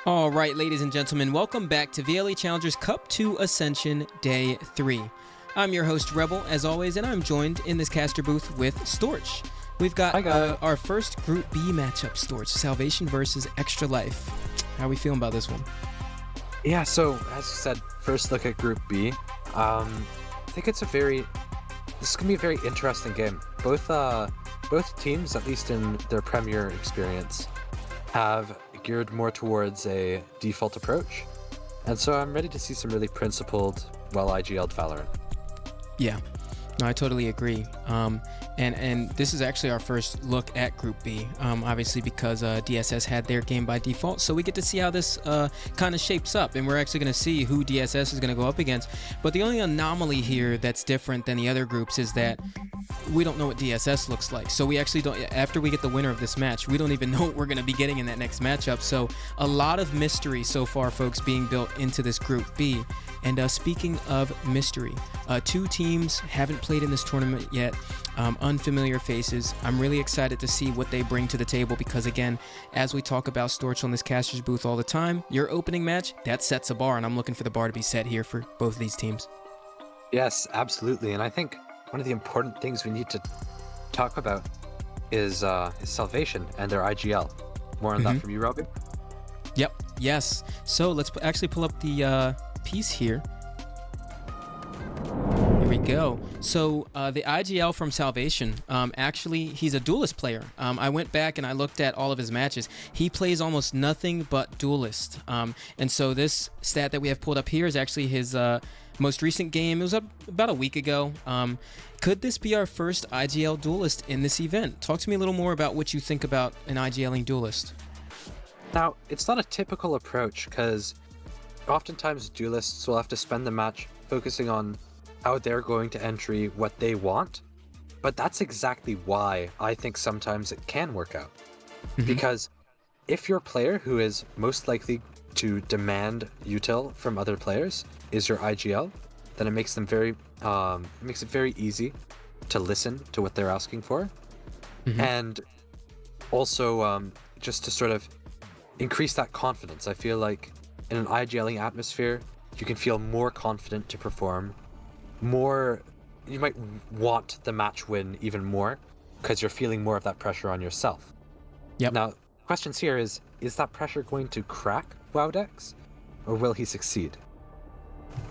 All right, ladies and gentlemen, welcome back to VLE Challengers Cup 2 Ascension Day 3. I'm your host, REBL, as always, and I'm joined in this caster booth with Storch. We've got our first Group B matchup, Storch, Salvation versus Extra Life. How are we feeling about this one? Yeah, so, as you said, first look at Group B. I think this is going to be a very interesting game. Both teams, at least in their Premier experience, have geared more towards a default approach. And so I'm ready to see some really principled, well-IGL'd Valorant. Yeah, no, I totally agree. And this is actually our first look at Group B, obviously because DSS had their game by default, so we get to see how this kind of shapes up, and we're actually going to see who DSS is going to go up against. But the only anomaly here that's different than the other groups is that we don't know what DSS looks like. So we actually don't, after we get the winner of this match, we don't even know what we're going to be getting in that next matchup. So a lot of mystery so far, folks, being built into this Group B. And speaking of mystery, two teams haven't played in this tournament yet, unfamiliar faces. I'm really excited to see what they bring to the table because, again, as we talk about Storch on this caster's booth all the time, your opening match, that sets a bar, and I'm looking for the bar to be set here for both of these teams. Yes, absolutely. And I think one of the important things we need to talk about is Salvation and their IGL. More on that from you, Robin? Yep, yes. So let's actually pull up the piece here. Here we go. So the IGL from Salvation, actually, he's a duelist player. I went back and I looked at all of his matches. He plays almost nothing but duelist. And so this stat that we have pulled up here is actually his most recent game. It was up about a week ago. Could this be our first IGL duelist in this event? Talk to me a little more about what you think about an IGLing duelist. Now, it's not a typical approach because oftentimes duelists will have to spend the match focusing on how they're going to entry what they want. But that's exactly why I think sometimes it can work out. Because if your player who is most likely to demand util from other players is your IGL, then it makes it very easy to listen to what they're asking for. And also just to sort of increase that confidence. I feel like in an IGLing atmosphere, you can feel more confident to perform more. You might want the match win even more because you're feeling more of that pressure on yourself. Yep. Now, questions here is that pressure going to crack Wowdex, or will he succeed?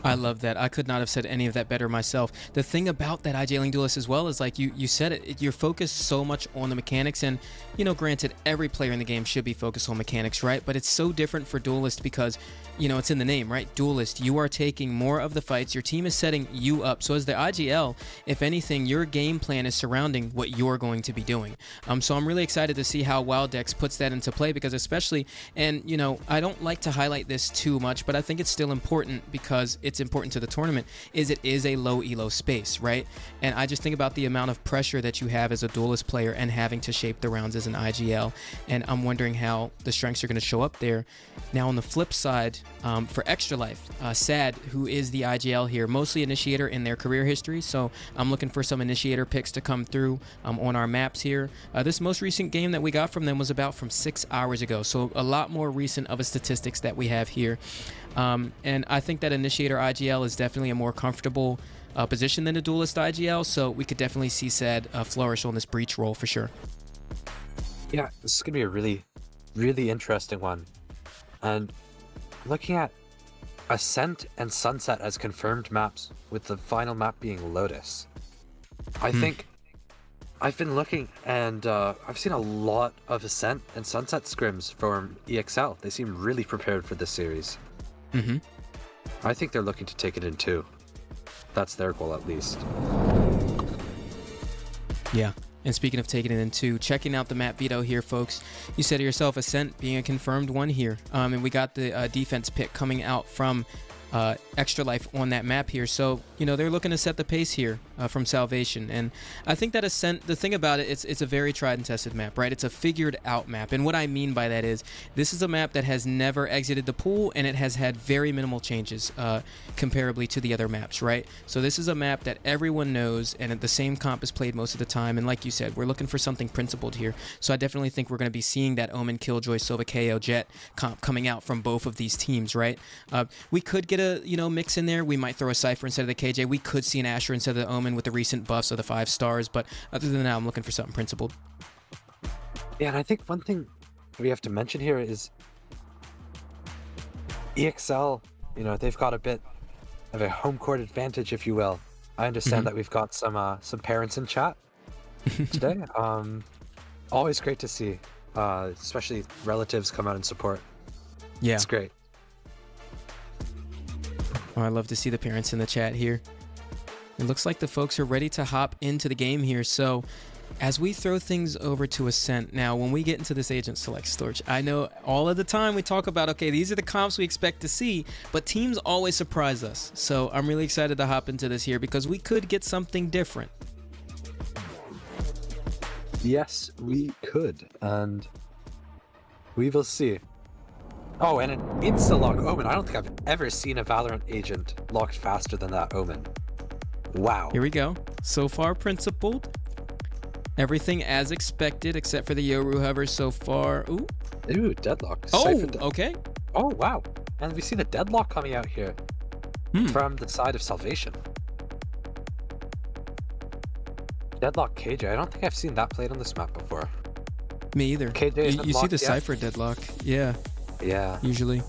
I love that. I could not have said any of that better myself. The thing about that IGLing duelist as well is, like you said it, you're focused so much on the mechanics, and, you know, granted, every player in the game should be focused on mechanics, right? But it's so different for duelist because, you know, it's in the name, right? Duelist, you are taking more of the fights. Your team is setting you up. So as the IGL, if anything, your game plan is surrounding what you're going to be doing. So I'm really excited to see how Wowdex puts that into play because especially, and, you know, I don't like to highlight this too much, but I think it's still important because it's important to the tournament, is it is a low elo space, right? And I just think about the amount of pressure that you have as a duelist player and having to shape the rounds as an IGL, and I'm wondering how the strengths are going to show up there. Now on the flip side, for Extra Life, Sad, who is the IGL here, mostly initiator in their career history, so I'm looking for some initiator picks to come through on our maps here. This most recent game that we got from them was about from 6 hours ago, so a lot more recent of a statistics that we have here. And I think that initiator IGL is definitely a more comfortable position than a duelist IGL, so we could definitely see Sad flourish on this breach role for sure. Yeah, this is going to be a really, really interesting one. And looking at Ascent and Sunset as confirmed maps, with the final map being Lotus, I think I've been looking and I've seen a lot of Ascent and Sunset scrims from EXL. They seem really prepared for this series. I think they're looking to take it in too. That's their goal, at least. Yeah. And speaking of taking it in two, checking out the map veto here, folks. You said to yourself, Ascent being a confirmed one here. And we got the defense pick coming out from extra life on that map here. So, you know, they're looking to set the pace here from Salvation. And I think that Ascent, the thing about it, it's a very tried and tested map, right? It's a figured out map. And what I mean by that is this is a map that has never exited the pool, and it has had very minimal changes comparably to the other maps, right? So this is a map that everyone knows, and the same comp is played most of the time. And like you said, we're looking for something principled here. So I definitely think we're going to be seeing that Omen, Killjoy, Sova, KO, Jet comp coming out from both of these teams, right? We could get a mix in there. We might throw a Cypher instead of the KJ. We could see an Asher instead of the Omen with the recent buffs of the 5 stars, but other than that, I'm looking for something principled. Yeah, and I think one thing we have to mention here is EXL, they've got a bit of a home court advantage, if you will. I understand that we've got some parents in chat today. Always great to see, especially relatives come out and support. Yeah. It's great. Oh, I love to see the parents in the chat here. It looks like the folks are ready to hop into the game here. So as we throw things over to Ascent, now when we get into this agent select, Storch, I know all of the time we talk about, okay, these are the comps we expect to see, but teams always surprise us. So I'm really excited to hop into this here because we could get something different. Yes, we could, and we will see. Oh, and an insta-lock Omen. I don't think I've ever seen a Valorant agent locked faster than that Omen. Wow. Here we go. So far principled. Everything as expected except for the Yoru hover so far. Ooh, deadlock. Oh, okay. Oh, wow. And we see the deadlock coming out here from the side of Salvation. Deadlock KJ. I don't think I've seen that played on this map before. Me either. KJ you see the yet. Cypher deadlock. Yeah. Yeah. Usually.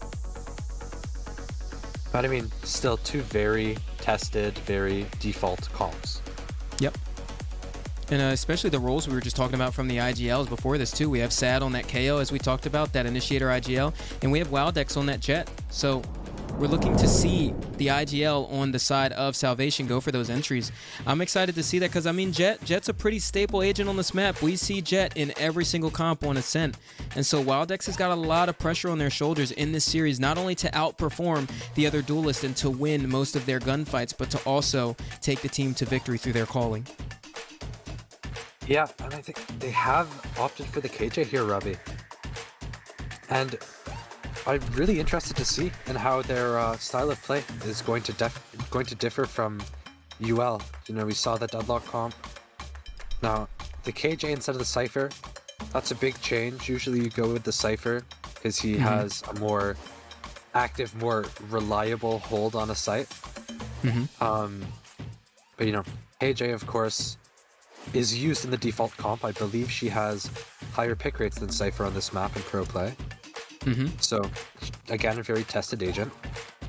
But I mean, still two very tested, very default comps. Yep. And especially the roles we were just talking about from the IGLs before this too. We have Sad on that KO, as we talked about, that Initiator IGL, and we have Wildex on that Jet. So we're looking to see the IGL on the side of Salvation go for those entries. I'm excited to see that because, I mean, Jet's a pretty staple agent on this map. We see Jet in every single comp on Ascent. And so Wildex has got a lot of pressure on their shoulders in this series, not only to outperform the other duelists and to win most of their gunfights, but to also take the team to victory through their calling. Yeah, and I think they have opted for the KJ here, Robbie. And I'm really interested to see in how their style of play is going to differ from UL. We saw the deadlock comp. Now, the KJ instead of the Cypher, that's a big change. Usually you go with the Cypher because he has a more active, more reliable hold on a site. But KJ, of course, is used in the default comp. I believe she has higher pick rates than Cypher on this map in pro play. So, again, a very tested agent.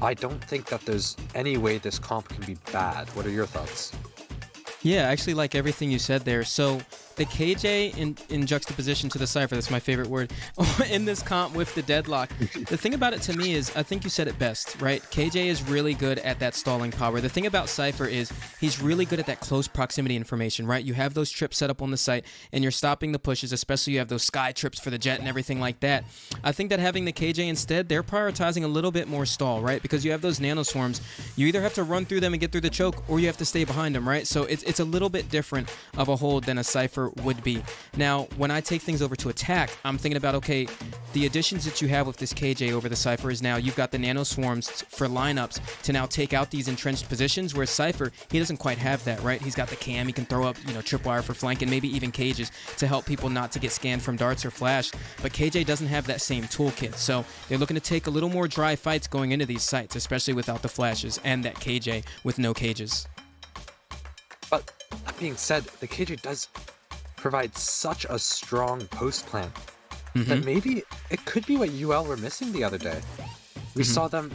I don't think that there's any way this comp can be bad. What are your thoughts? Yeah, I actually like everything you said there. So the KJ in juxtaposition to the Cypher, that's my favorite word, in this comp with the deadlock. The thing about it to me is, I think you said it best, right? KJ is really good at that stalling power. The thing about Cypher is he's really good at that close proximity information, right? You have those trips set up on the site and you're stopping the pushes, especially you have those sky trips for the Jet and everything like that. I think that having the KJ instead, they're prioritizing a little bit more stall, right? Because you have those nano swarms. You either have to run through them and get through the choke, or you have to stay behind them, right? So it's a little bit different of a hold than a Cypher would be. Now, when I take things over to attack, I'm thinking about, okay, the additions that you have with this KJ over the Cypher is now you've got the nano swarms for lineups to now take out these entrenched positions, whereas Cypher, he doesn't quite have that, right? He's got the cam, he can throw up, tripwire for flank and maybe even cages to help people not to get scanned from darts or flash, but KJ doesn't have that same toolkit, so they're looking to take a little more dry fights going into these sites, especially without the flashes and that KJ with no cages. But that being said, the KJ does provide such a strong post plan that maybe it could be what UL were missing the other day. We saw them,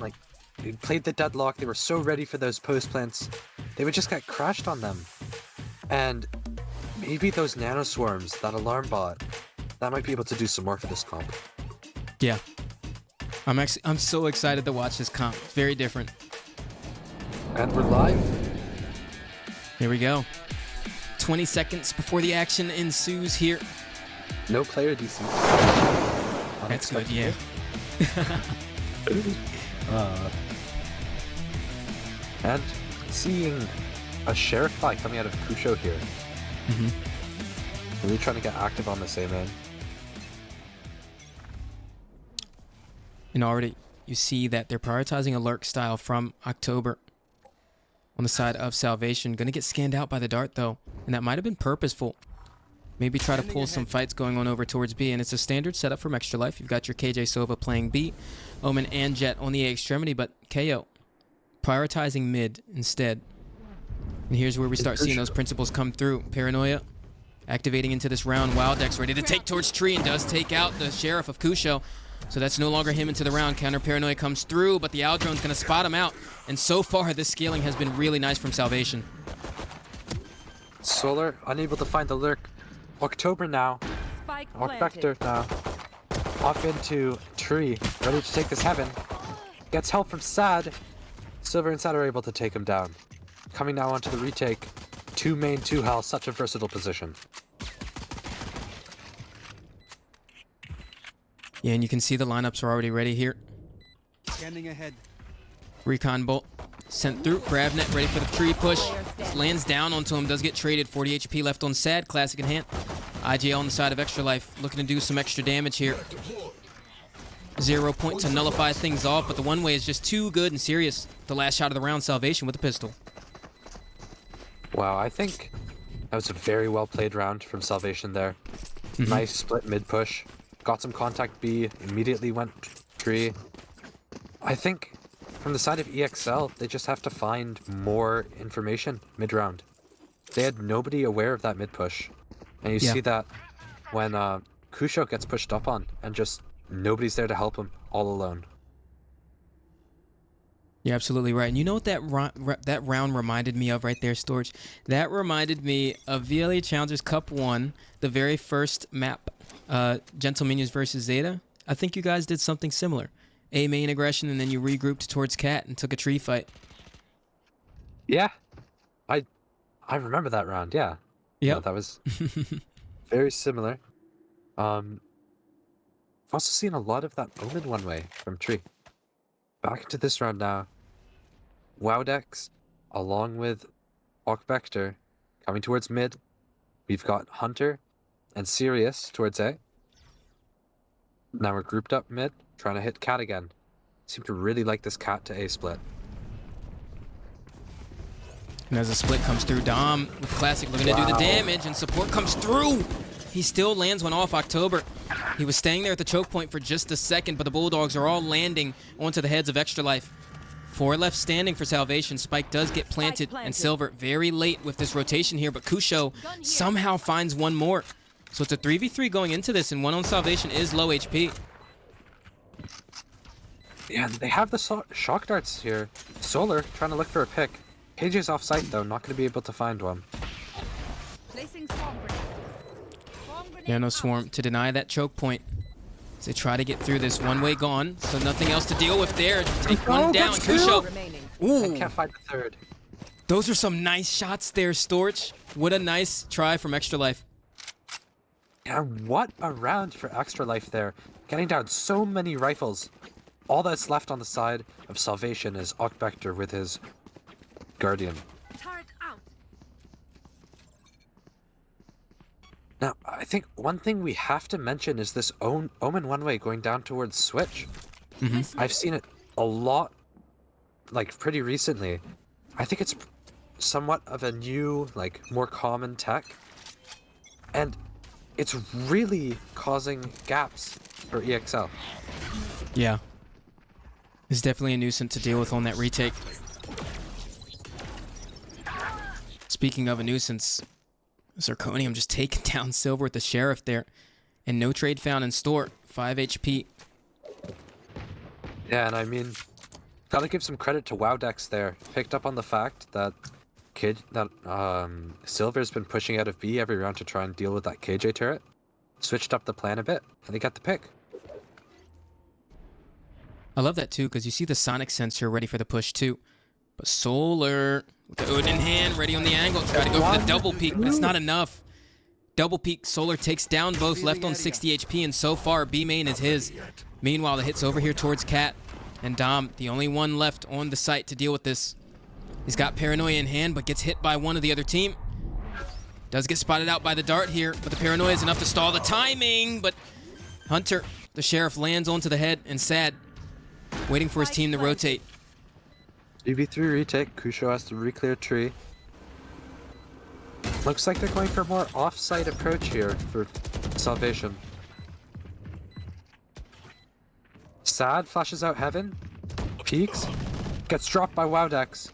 they played the deadlock, they were so ready for those post plants, they would just get crashed on them. And maybe those nano swarms, that alarm bot, that might be able to do some more for this comp. Yeah. I'm so excited to watch this comp. It's very different. And we're live. Here we go. 20 seconds before the action ensues here. No player DC. That's good, yeah. And seeing a Sheriff buy coming out of Kusho here. Really trying to get active on this A main. And already you see that they're prioritizing a lurk style from October on the side of Salvation. Gonna get scanned out by the dart though, and that might have been purposeful. Maybe try to pull some fights going on over towards B, and it's a standard setup from Extra Life. You've got your KJ Sova playing B, Omen and Jet on the A extremity, but KO prioritizing mid instead. And here's where we start seeing those principles come through. Paranoia activating into this round. Wildex ready to take towards tree and does take out the Sheriff of Kusho. So that's no longer him into the round. Counter Paranoia comes through, but the Aldrone's going to spot him out. And so far, this scaling has been really nice from Salvation. Solar unable to find the lurk. October now. Vector now. Off into tree, ready to take this heaven. Gets help from Sad. Silver and Sad are able to take him down. Coming now onto the retake. 2 main, 2 hell, such a versatile position. Yeah, and you can see the lineups are already ready here. Scanning ahead. Recon Bolt sent through. Bravnet ready for the tree push. Lands down onto him, does get traded. 40 HP left on Sad. Classic in hand. IGL on the side of Extra Life, looking to do some extra damage here. 0 point to nullify things off, but the one way is just too good and serious. The last shot of the round, Salvation with the pistol. Wow, I think that was a very well played round from Salvation there. Nice split mid push. Got some contact B, immediately went tree. I think from the side of EXL, they just have to find more information mid round. They had nobody aware of that mid push. And you see that when Kusho gets pushed up on and just nobody's there to help him, all alone. You're absolutely right. And you know what that round reminded me of right there, Storch? That reminded me of VLE Challengers Cup 1, the very first map, Gentle Minions versus Zeta. I think you guys did something similar. A main aggression, and then you regrouped towards Cat and took a tree fight. Yeah. I remember that round, yeah. Yeah, that was very similar. I've also seen a lot of that Omen one way from tree. Back into this round now. Wowdex, along with Vector, coming towards mid. We've got Hunter and Sirius towards A. Now we're grouped up mid, trying to hit Cat again. Seem to really like this Cat to A split. and as the split comes through, Dom with Classic looking to do the damage, and support comes through. He still lands one off October. He was staying there at the choke point for just a second, but the Bulldogs are all landing onto the heads of Extra Life. 4 left standing for Salvation. Spike does get planted, and Silver very late with this rotation here, but Kusho somehow finds one more. So it's a 3v3 going into this, and one on Salvation is low HP. Yeah, they have the shock darts here. Solar trying to look for a pick. KJ's off site though, not going to be able to find one. Yeah, no Swarm to deny that choke point. As they try to get through this, one way gone, so nothing else to deal with there. Take one down, Kusho. I can't find the third. Those are some nice shots there, Storch. What a nice try from Extra Life. Yeah, what a round for Extra Life there. Getting down so many rifles. All that's left on the side of Salvation is Vector with his Guardian. Now, I think one thing we have to mention is this Omen one-way going down towards Switch. I've seen it a lot, like pretty recently. I think it's somewhat of a new, like more common tech. And it's really causing gaps for EXL. Yeah. It's definitely a nuisance to deal with on that retake. Speaking of a nuisance, Zirconium just taking down Silver with the Sheriff there. And no trade found in store. 5 HP. Yeah, and I mean, gotta give some credit to Wowdex there. Picked up on the fact that Silver's been pushing out of B every round to try and deal with that KJ turret. Switched up the plan a bit, and they got the pick. I love that too, because you see the Sonic sensor ready for the push too. But Solar, with the Odin in hand, ready on the angle, try to go for the double peek, but it's not enough. Double peek, Solar takes down both, left on 60 HP, and so far, B main is his. Meanwhile, the hit's over here towards Cat, and Dom, the only one left on the site to deal with this. He's got Paranoia in hand, but gets hit by one of the other team. Does get spotted out by the dart here, but the Paranoia is enough to stall the timing, but Hunter, the Sheriff, lands onto the head, and Sad, waiting for his team to rotate. 3v3 retake. Kusho has to re-clear tree. Looks like they're going for a more off-site approach here for Salvation. Sad flashes out Heaven. Peeks. Gets dropped by Wowdex.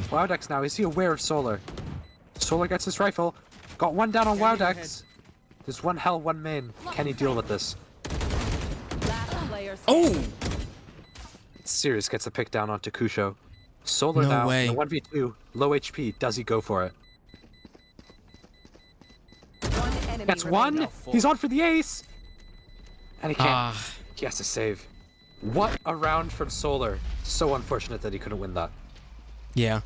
Wowdex now, is he aware of Solar? Solar gets his rifle. Got one down on Wowdex. There's one hell, one main. Can he deal with this? Oh! Sirius gets the pick down onto Kusho. Solar No now, way. in a 1v2, low HP. Does he go for it? That's one! He's on for the ace! And he can't. He has to save. What a round from Solar. So unfortunate that he couldn't win that. Yeah.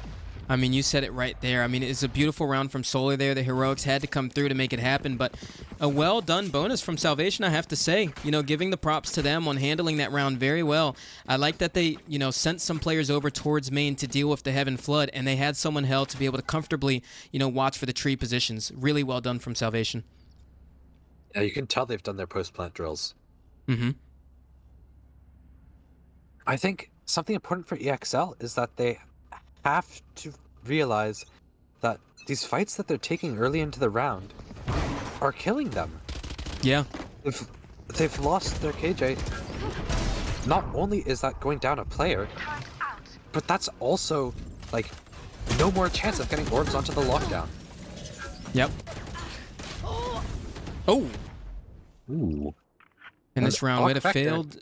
I mean, you said it right there. I mean, it's a beautiful round from Solar there. The heroics had to come through to make it happen, but a well-done bonus from Salvation, I have to say. You know, giving the props to them on handling that round very well. I like that they, you know, sent some players over towards main to deal with the Heaven Flood, and they had someone held to be able to comfortably, you know, watch for the tree positions. Really well done from Salvation. Yeah, you can tell they've done their post-plant drills. Mm-hmm. I think something important for EXL is that they have to realize that these fights that they're taking early into the round are killing them. Yeah. They've lost their KJ. Not only is that going down a player, but that's also, like, no more chance of getting orbs onto the lockdown. Yep. Oh! Ooh. In this round, we had a Vector. failed...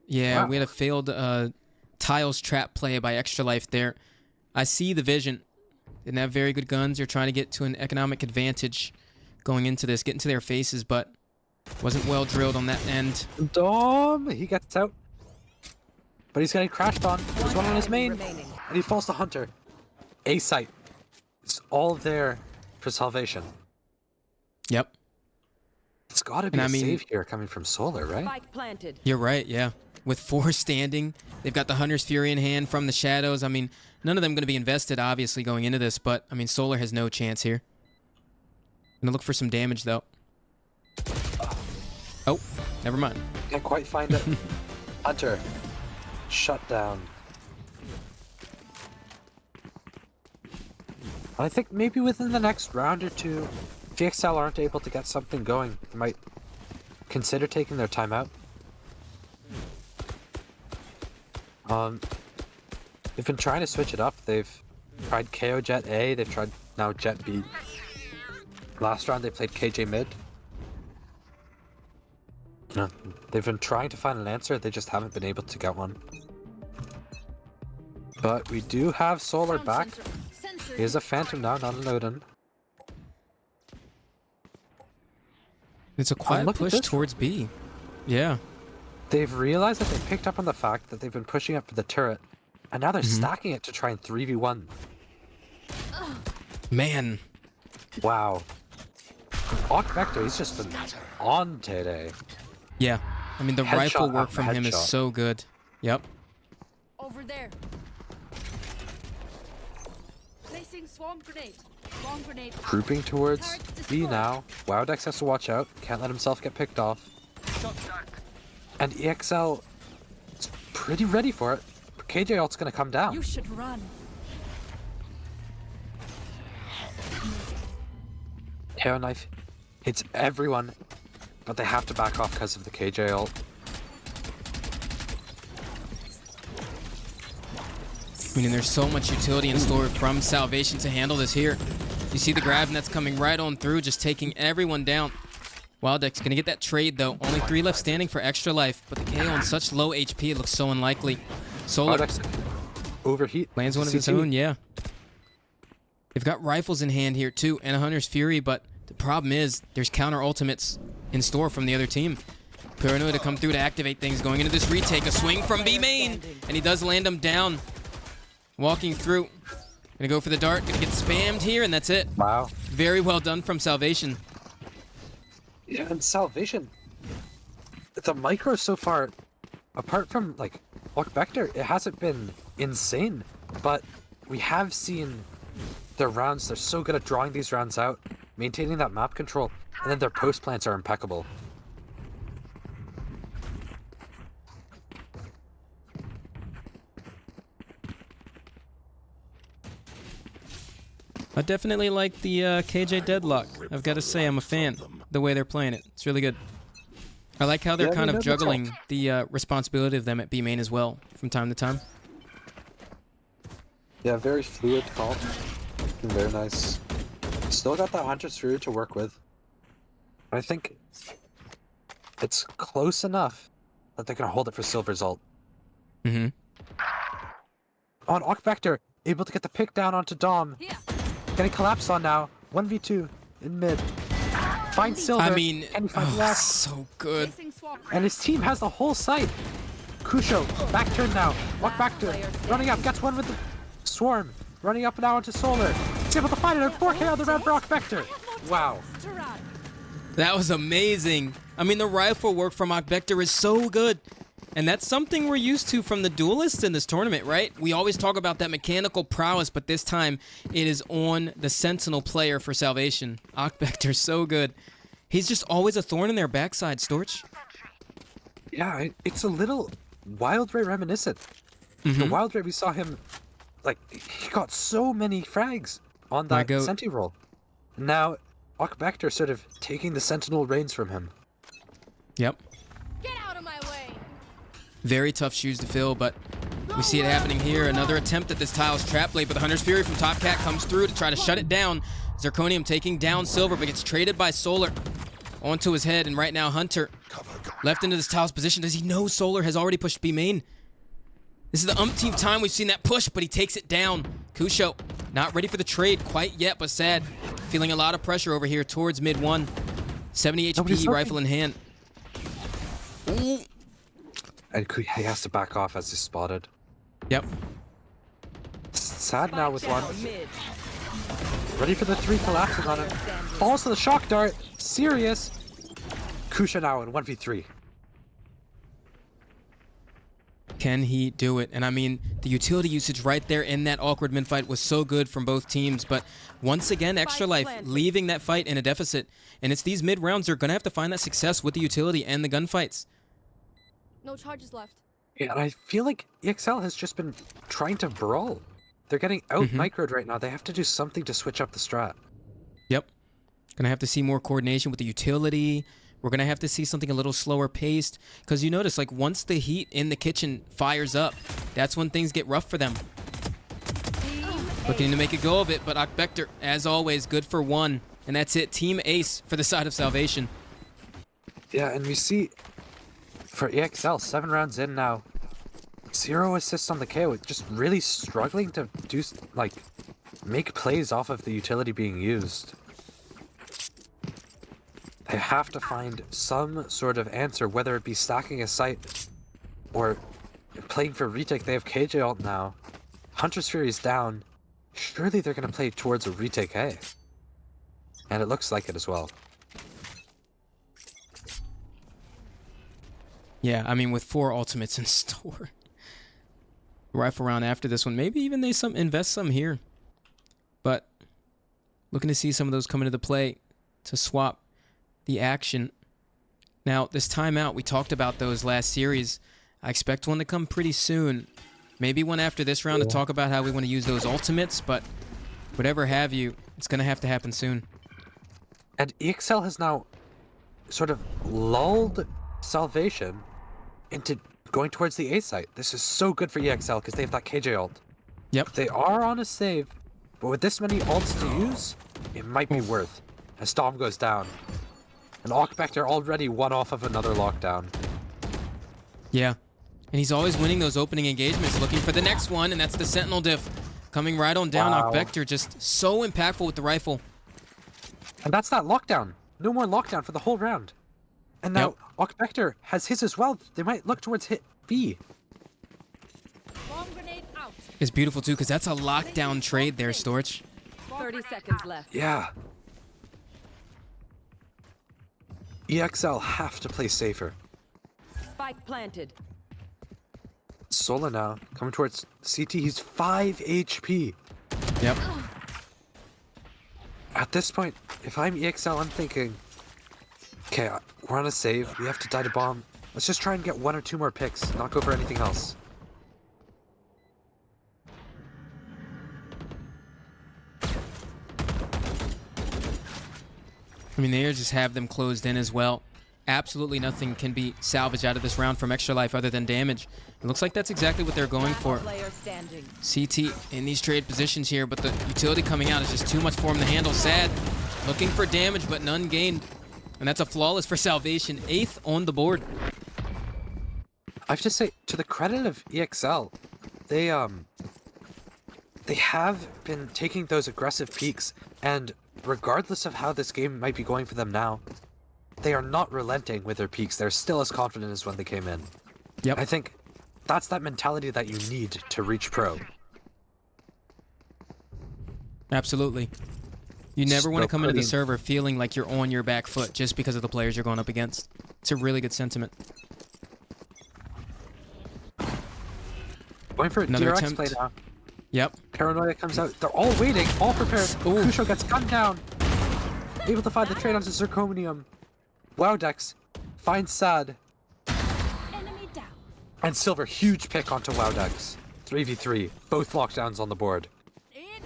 Yeah, Wow. we had a failed Tiles trap play by Extra Life there. I see the vision. Didn't have very good guns. They're trying to get to an economic advantage going into this, get into their faces, but wasn't well drilled on that end. Dom! He gets out. But he's getting crashed on. There's one on his main. And he falls to Hunter. A site. It's all there for Salvation. Yep. It's gotta be And a I mean- save here coming from Solar, right? Spike planted. You're right, yeah. With 4 standing, they've got the Hunter's Fury in hand from the shadows. I mean, none of them going to be invested, obviously, going into this, but, I mean, Solar has no chance here. Gonna look for some damage, though. Oh, never mind. Can't quite find it. Hunter. Shut down. I think maybe within the next round or two, if EXL aren't able to get something going, they might consider taking their time out. They've been trying to switch it up. They've tried KO Jet A, they've tried now Jet B. Last round they played KJ mid. No, they've been trying to find an answer, they just haven't been able to get one. But we do have Solar back. Here's a Phantom now, not a Odin. It's a quiet look at push this. towards B. Yeah. They've realized that they picked up on the fact that they've been pushing up for the turret, and now they're stacking it to try and 3v1. Man. Wow. Ock Vector, he's just been on today. Yeah. I mean, the Headshot rifle work after from him is headshot. so good. Yep. Over there. Placing swarm grenade. Swarm grenade. Grouping towards B now. Wowdex has to watch out. Can't let himself get picked off. And EXL is pretty ready for it. KJ ult's gonna come down. You should run. Hair knife hits everyone, but they have to back off because of the KJ ult. I mean, there's so much utility in store from Salvation to handle this here. You see the grab, and that's coming right on through, just taking everyone down. Wilddeck's gonna get that trade, though. Only 3 left standing for Extra Life, but the KO on such low HP, it looks so unlikely. Solar Wowdex overheat. lands one of his CT. own, yeah. They've got rifles in hand here, too, and a Hunter's Fury, but the problem is there's counter ultimates in store from the other team. Paranoia to come through to activate things going into this retake. A swing from B main, and he does land him down. Walking through. Gonna go for the dart, gonna get spammed here, and that's it. Wow. Very well done from Salvation. Yeah, and Salvation. The micro so far, apart from like Luck Vector, it hasn't been insane. But we have seen their rounds. They're so good at drawing these rounds out, maintaining that map control, and then their post plants are impeccable. I definitely like the KJ deadlock. I've got to say, I'm a fan. The way they're playing it, it's really good. I like how they're kind of juggling the responsibility of them at B main as well from time to time. Yeah, very fluid comp. Very nice. Still got that Hunter's Fury to work with. I think it's close enough that they're gonna hold it for Silver's ult. Mm-hmm. On Vector, able to get the pick down onto Dom. Here. Getting collapsed on now. 1v2 in mid. Finds Silver. I mean, and he finds last. so good. Placing swarm And grenade. his team has the whole site. Kusho, back turn now. Walk back to it. Running up, gets one with the Swarm. Running up now into Solar. He's able to find it at 4K on the red Rock Vector. Wow. To run. That was amazing. I mean, the rifle work from Vector is so good. And that's something we're used to from the duelists in this tournament, right? We always talk about that mechanical prowess, but this time it is on the Sentinel player for Salvation. Vector's so good. He's just always a thorn in their backside, Storch. Yeah, it's a little Wild Ray reminiscent. The Wild Ray, we saw him, like, he got so many frags on that Senti roll. Now, Vector sort of taking the Sentinel reins from him. Yep. Get out of my way. Very tough shoes to fill, but we see it happening here. Another attempt at this Tiles trap blade, but the Hunter's Fury from Top Cat comes through to try to shut it down. Zirconium taking down Silver, but gets traded by Solar onto his head, and right now Hunter left into this Tiles position. Does he know Solar has already pushed B main? This is the umpteenth time we've seen that push, but he takes it down. Kusho not ready for the trade quite yet, but sad. Feeling a lot of pressure over here towards mid one. 70 HP, rifle in hand. Ooh. And he has to back off as he's spotted. Yep. Sad now with one. Ready for the 3 collapsing on him. Falls to the shock dart. Serious. Kusha now in 1v3. Can he do it? And I mean, the utility usage right there in that awkward mid fight was so good from both teams. But once again, Extra Life leaving that fight in a deficit. And it's these mid rounds they're going to have to find that success with the utility and the gunfights. No charges left. Yeah, and I feel like EXL has just been trying to brawl. They're getting out microed right now. They have to do something to switch up the strat. Yep. Gonna have to see more coordination with the utility. We're gonna have to see something a little slower paced. Because you notice, like, once the heat in the kitchen fires up, that's when things get rough for them. Looking to make a go of it, but Vector, as always, good for one. And that's it. Team Ace for the side of Salvation. Yeah, and we see for EXL, 7 rounds in now. 0 assists on the KO, just really struggling to do, like, make plays off of the utility being used. They have to find some sort of answer, whether it be stacking a site or playing for retake. They have KJ ult now. Hunter's Fury is down. Surely they're going to play towards a retake A. And it looks like it as well. Yeah, I mean, with 4 ultimates in store. Rifle round after this one. Maybe even they invest some here. But looking to see some of those come into the play to swap the action. Now, this timeout, we talked about those last series. I expect one to come pretty soon. Maybe one after this round to talk about how we want to use those ultimates, but whatever have you, it's going to have to happen soon. And EXL has now sort of lulled Salvation into going towards the A site. This is so good for EXL because they have that KJ ult. Yep. They are on a save, but with this many ults to use, it might be worth as Storm goes down. And Vector already one off of another lockdown. Yeah. And he's always winning those opening engagements, looking for the next one, and that's the Sentinel diff. Coming right on down. Wow. Vector just so impactful with the rifle. And that's that lockdown. No more lockdown for the whole round. And now Vector has his as well. They might look towards hit B. Bomb grenade out. It's beautiful too, because that's a lockdown trade there, Storch. 30 seconds left. Yeah. EXL have to play safer. Spike planted. Sola now, coming towards CT. He's 5 HP. Yep. At this point, if I'm EXL, I'm thinking, okay, we're on a save. We have to die to bomb. Let's just try and get 1 or 2 more picks, not go for anything else. I mean, they just have them closed in as well. Absolutely nothing can be salvaged out of this round from Extra Life other than damage. It looks like that's exactly what they're going for. CT in these trade positions here, but the utility coming out is just too much for him to handle. Sad. Looking for damage, but none gained. And that's a flawless for Salvation. 8th on the board. I have to say, to the credit of EXL, they have been taking those aggressive peaks, and regardless of how this game might be going for them now, they are not relenting with their peaks. They're still as confident as when they came in. Yep. I think that's that mentality that you need to reach pro. Absolutely. You never want to No come into the coding. server feeling like you're on your back foot just because of the players you're going up against. It's a really good sentiment. Going for a Another DRX attempt. play now. Yep. Paranoia comes out. They're all waiting, all prepared. Ooh. Kusho gets gunned down. Able to find the trade onto Zirconium. Wowdex finds Sad. Enemy down. And Silver, huge pick onto Wowdex. 3v3, both lockdowns on the board.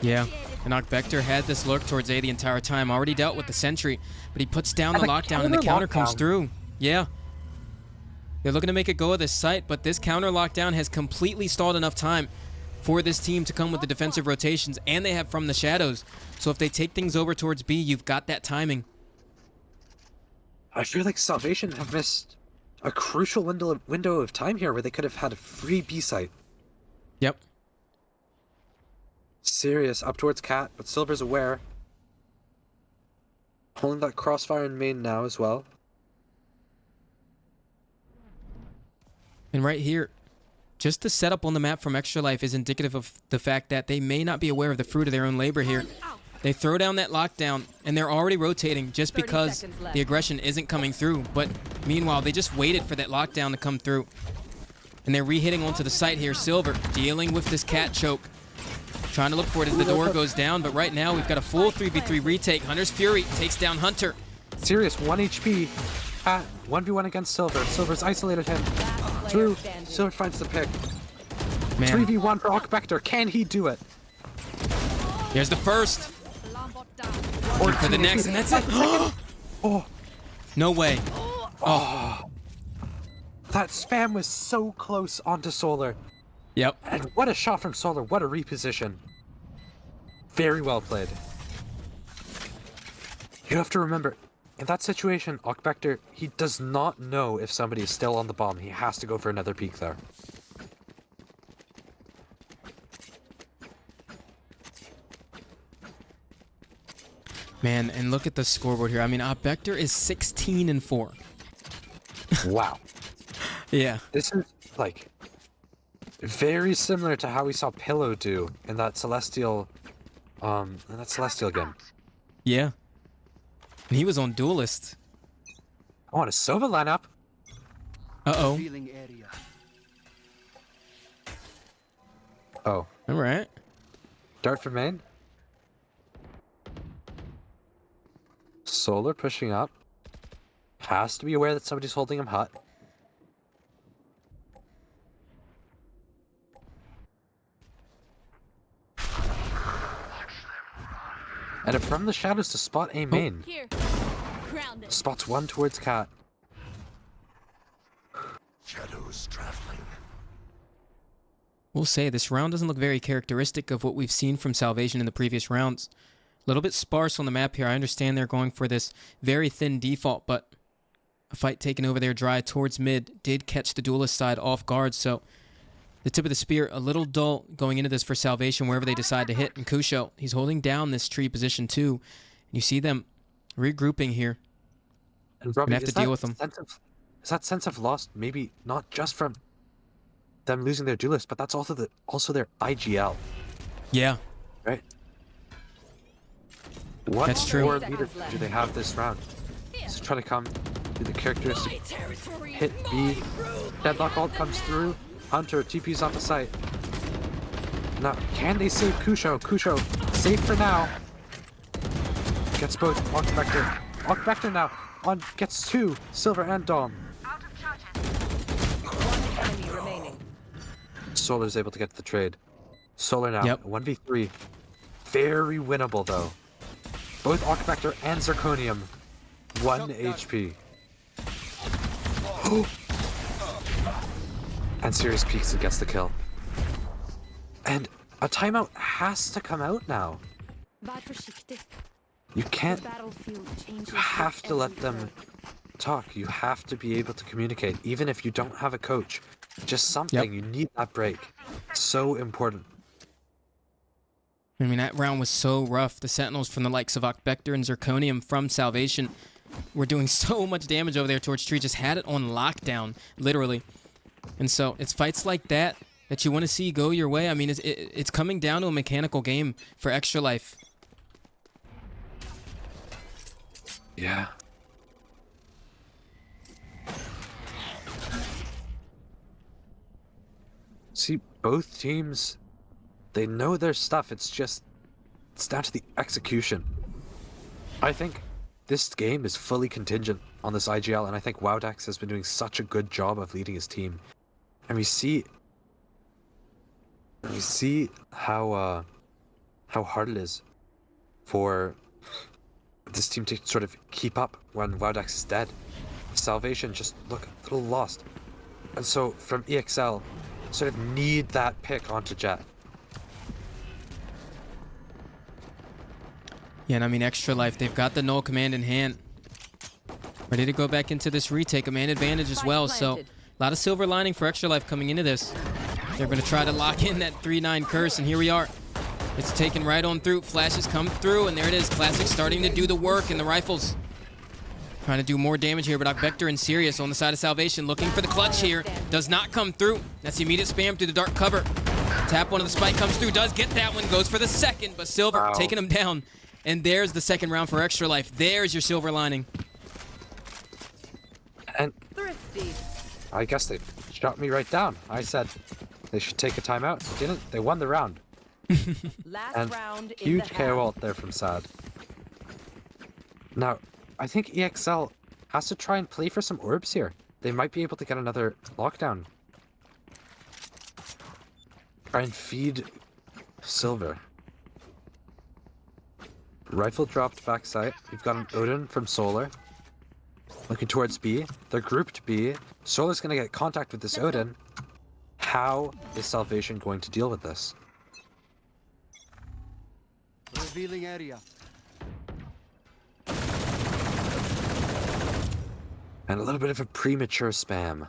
Yeah. And Vector had this lurk towards A the entire time. Already dealt with the sentry, but he puts down the And the lockdown and the counter counter comes lockdown. through. Yeah. They're looking to make a go of this site, but this counter lockdown has completely stalled enough time for this team to come with the defensive rotations, and they have from the shadows. So if they take things over towards B, you've got that timing. I feel like Salvation have missed a crucial window of time here where they could have had a free B site. Yep. Serious up towards Cat, but Silver's aware. Holding that crossfire in main now as well. And right here, just the setup on the map from Extra Life is indicative of the fact that they may not be aware of the fruit of their own labor here. They throw down that lockdown, and they're already rotating just 30 because seconds left. the aggression isn't coming through. But meanwhile, they just waited for that lockdown to come through. And they're re-hitting onto the site here. Silver dealing with this cat choke. Trying to look for it as the door goes down, but right now we've got a full 3v3 retake. Hunter's Fury takes down Hunter. Serious 1 HP. Cat 1v1 against Silver. Silver's isolated him. Through. Silver finds the pick. Man, 3v1 for Vector. Can he do it? here's the first. Alarm bot down. Or For the next, and that's it. Oh, No way. that spam was so close onto Solar. Yep. And what a shot from Solar. What a reposition. Very well played. You have to remember, in that situation, Vector, he does not know if somebody is still on the bomb. He has to go for another peek there. Man, and look at the scoreboard here. I mean, Vector is 16-4. Wow. Yeah. This is, like, very similar to how we saw Pillow do in that Celestial game. Yeah. And he was on Duelist. I want a Sova lineup. Uh-oh. Revealing area. Oh, All right. Dart for main. Solar pushing up. Has to be aware that somebody's holding him hot. And from the shadows to spot A main. Here. Grounded. Spots one towards Cat. Shadows traveling. We'll say this round doesn't look very characteristic of what we've seen from Salvation in the previous rounds. A little bit sparse on the map here. I understand they're going for this very thin default, but a fight taken over there dry towards mid did catch the Duelist side off guard, so the tip of the spear a little dull going into this for Salvation wherever they decide to hit. And Kusho, he's holding down this tree position too. And you see them regrouping here. And Robbie, have to deal with them. Is that sense of loss maybe not just from them losing their duelist, but that's also their IGL, Yeah, right? What That's true. more meter do they have this round? So try to come do the characteristic Territory. hit B. Deadlock ult comes through. Hunter TP's on the site. Now, can they save Kusho? Kusho, safe for now. Gets both Arc Vector. Arc Vector now gets 2 Silver and Dom. One enemy remaining. Solar's able to get the trade. Solar now, Yep. 1v3. Very winnable though. Both Arc Vector and Zirconium, 1 HP. And Sirius peeks and gets the kill. And a timeout has to come out now. Var försiktig. You The can't. battlefield changes. You have to let every them turn. talk. You have to be able to communicate, even if you don't have a coach. Just something. Yep. You need that break. So important. I mean, that round was so rough. The Sentinels from the likes of Vector and Zirconium from Salvation were doing so much damage over there. Torch Tree just had it on lockdown, literally. And so it's fights like that that you want to see go your way. I mean, it's coming down to a mechanical game for Extra Life. Yeah. See, both teams, they know their stuff. It's down to the execution. I think this game is fully contingent on this IGL, and I think Wowdax has been doing such a good job of leading his team. And we see how hard it is for this team to sort of keep up when Wowdax is dead. Salvation just look a little lost. And so from EXL, sort of need that pick onto Jet. Yeah, and I mean, Extra Life, they've got the null command in hand. Ready to go back into this retake, a man advantage as well. So a lot of silver lining for Extra Life coming into this. They're going to try to lock in that 3-9 curse, and here we are. It's taken right on through. Flashes come through, and there it is. Classic starting to do the work in the rifles. Trying to do more damage here, but Vector and Sirius on the side of Salvation looking for the clutch here. Does not come through. That's the immediate spam through the dark cover. Tap one of the spike comes through, does get that one, goes for the second, but Silver taking him down. And there's the second round for Extra Life. There's your silver lining. And Thrifty. I guess they shot me right down. I said they should take a timeout. They didn't. They won the round. Last And round in huge the KO half. ult there from Sad. Now, I think EXL has to try and play for some orbs here. They might be able to get another lockdown. Try and feed Silver. Rifle dropped backside. You've got an Odin from Solar. Looking towards B. They're grouped B. Solar's going to get contact with this Odin. How is Salvation going to deal with this? Revealing area. And a little bit of a premature spam.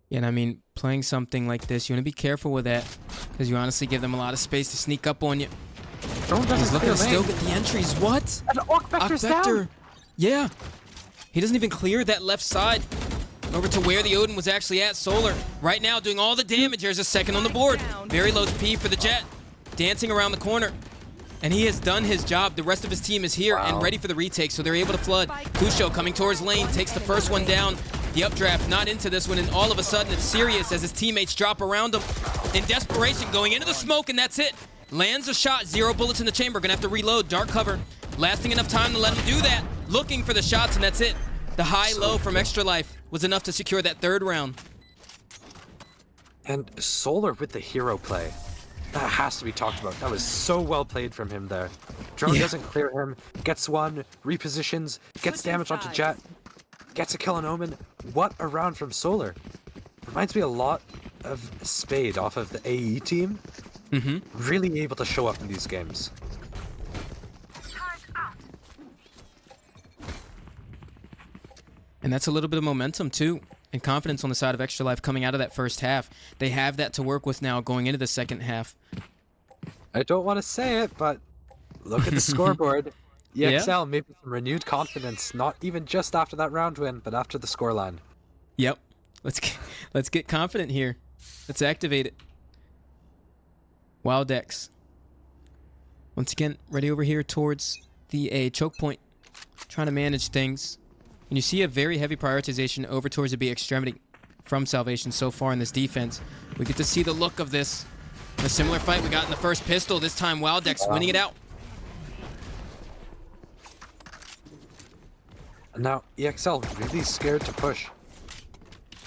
Yeah, and I mean, playing something like this, you want to be careful with that, because you honestly give them a lot of space to sneak up on you. Drone He's doesn't looking clear to still lane. get the entries. What? And Arc Vector's down. Yeah. He doesn't even clear that left side over to where the Odin was actually at. Solar right now doing all the damage. There's a second on the board. Very low P for the Jet. Dancing around the corner. And he has done his job. The rest of his team is here and ready for the retake, so they're able to flood. Kusho coming towards lane, takes the first one down. The updraft not into this one, and all of a sudden it's serious as his teammates drop around him. In desperation, going into the smoke, and that's it. Lands a shot, 0 bullets in the chamber. Gonna have to reload, dark cover. Lasting enough time to let him do that. Looking for the shots, and that's it. The high-low from Extra Life was enough to secure that third round. And Solar with the hero play. That has to be talked about. That was so well played from him there. Drone doesn't clear him, gets one, repositions, gets damage onto Jet, gets a kill on Omen. What a round from Solar. Reminds me a lot of Spade off of the AE team. Really able to show up in these games. And that's a little bit of momentum, too, and confidence on the side of Extra Life coming out of that first half. They have that to work with now going into the second half. I don't want to say it, but look at the scoreboard. EXL maybe some renewed confidence, not even just after that round win, but after the scoreline. Yep. Let's get confident here. Let's activate it. Wild X. Once again, ready over here towards the A choke point, trying to manage things. And you see a very heavy prioritization over towards the B extremity from Salvation so far in this defense. We get to see the look of this. A similar fight we got in the first pistol. This time Wildex winning it out. Now, EXL really scared to push.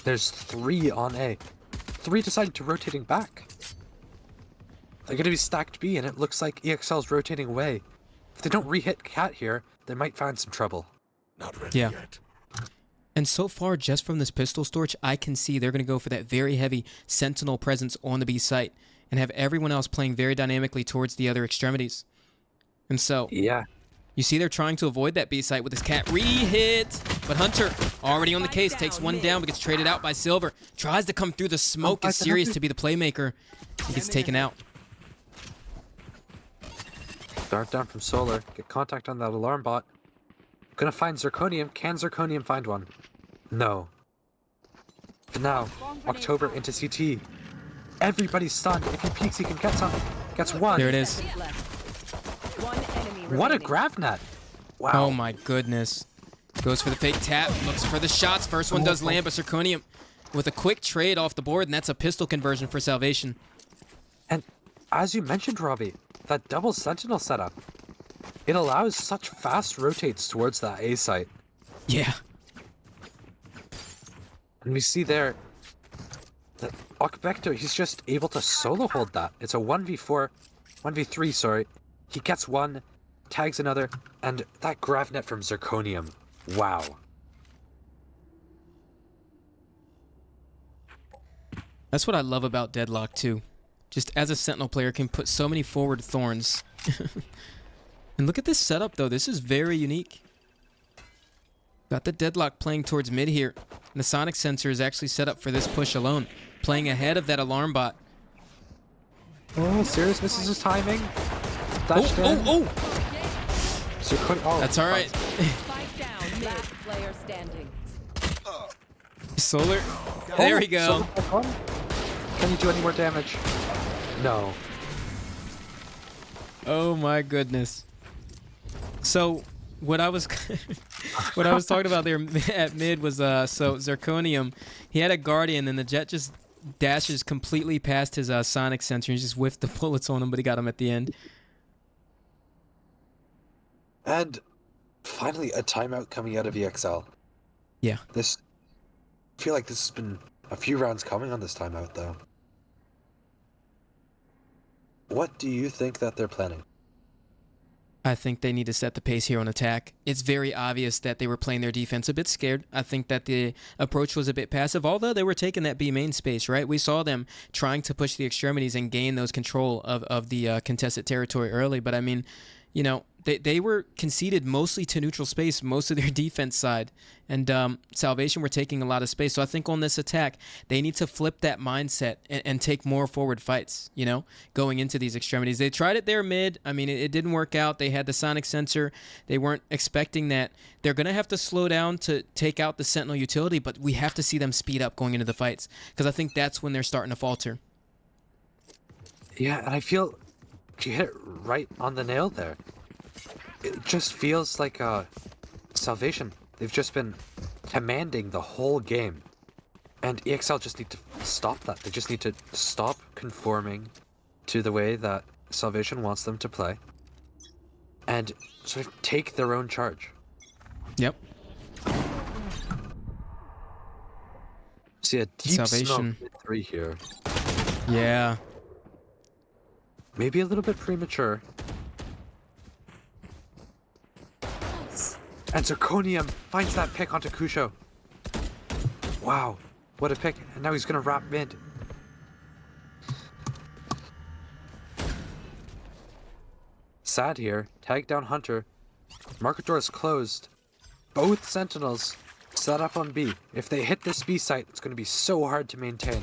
There's 3 on A. 3 deciding to rotating back. They're going to be stacked B, and it looks like EXL's rotating away. If they don't re-hit Cat here, they might find some trouble. Not ready Yeah. yet. And so far, just from this pistol Storch, I can see they're going to go for that very heavy sentinel presence on the B site and have everyone else playing very dynamically towards the other extremities. And so, Yeah. you see they're trying to avoid that B site with this Cat re-hit. But Hunter, already on the case, takes one down, but gets traded out by Silver. Tries to come through the smoke, is serious to be the playmaker. He gets taken out. Dart down from Solar. Get contact on that alarm bot. Gonna find Zirconium. Can Zirconium find one? No. But now, October into CT. Everybody's stunned. If he peeks, he can get some. Gets one. There it is. One enemy remaining. What a grab net. Wow. Oh my goodness. Goes for the fake tap, looks for the shots. First one does land, but Zirconium with a quick trade off the board, and that's a pistol conversion for Salvation. And as you mentioned, Robbie, that double sentinel setup, it allows such fast rotates towards that A site. Yeah. And we see there that Okbekto, he's just able to solo hold that. It's a 1v3, sorry. He gets one, tags another, and that grab net from Zirconium. Wow. That's what I love about Deadlock too. Just as a Sentinel player can put so many forward thorns. And look at this setup though, this is very unique. Got the Deadlock playing towards mid here. And the Sonic sensor is actually set up for this push alone. Playing ahead of that alarm bot. Oh, Sirius misses his timing. Dashed in. Oh! Zirconium, That's alright. Spike down. Last player standing. Solar. There we go. Can you do any more damage? No. Oh my goodness. So what I was what I was talking about there at mid was so Zirconium, he had a Guardian and the Jet just dashes completely past his Sonic sensor and just whiffed the bullets on him, but he got him at the end. And finally a timeout coming out of EXL. Yeah. I feel like this has been a few rounds coming on this timeout though. What do you think that they're planning? I think they need to set the pace here on attack. It's very obvious that they were playing their defense a bit scared. I think that the approach was a bit passive, although they were taking that B main space, right? We saw them trying to push the extremities and gain those control of the contested territory early. But I mean, you know, they were conceded mostly to neutral space, most of their defense side. And Salvation were taking a lot of space. So I think on this attack, they need to flip that mindset and take more forward fights, you know, going into these extremities. They tried it there mid. I mean, it didn't work out. They had the Sonic sensor. They weren't expecting that. They're going to have to slow down to take out the Sentinel utility, but we have to see them speed up going into the fights because I think that's when they're starting to falter. Yeah, and I feel you hit it right on the nail there. It just feels like Salvation. They've just been commanding the whole game. And EXL just need to stop that. They just need to stop conforming to the way that Salvation wants them to play. And sort of take their own charge. Yep. See a deep Salvation. smoke mid-3 here. Yeah. Maybe a little bit premature. And Zirconium finds that pick onto Kusho. Wow, what a pick. And now he's gonna wrap mid. Sad here. Tag down Hunter. Market door is closed. Both Sentinels set up on B. If they hit this B site, it's gonna be so hard to maintain.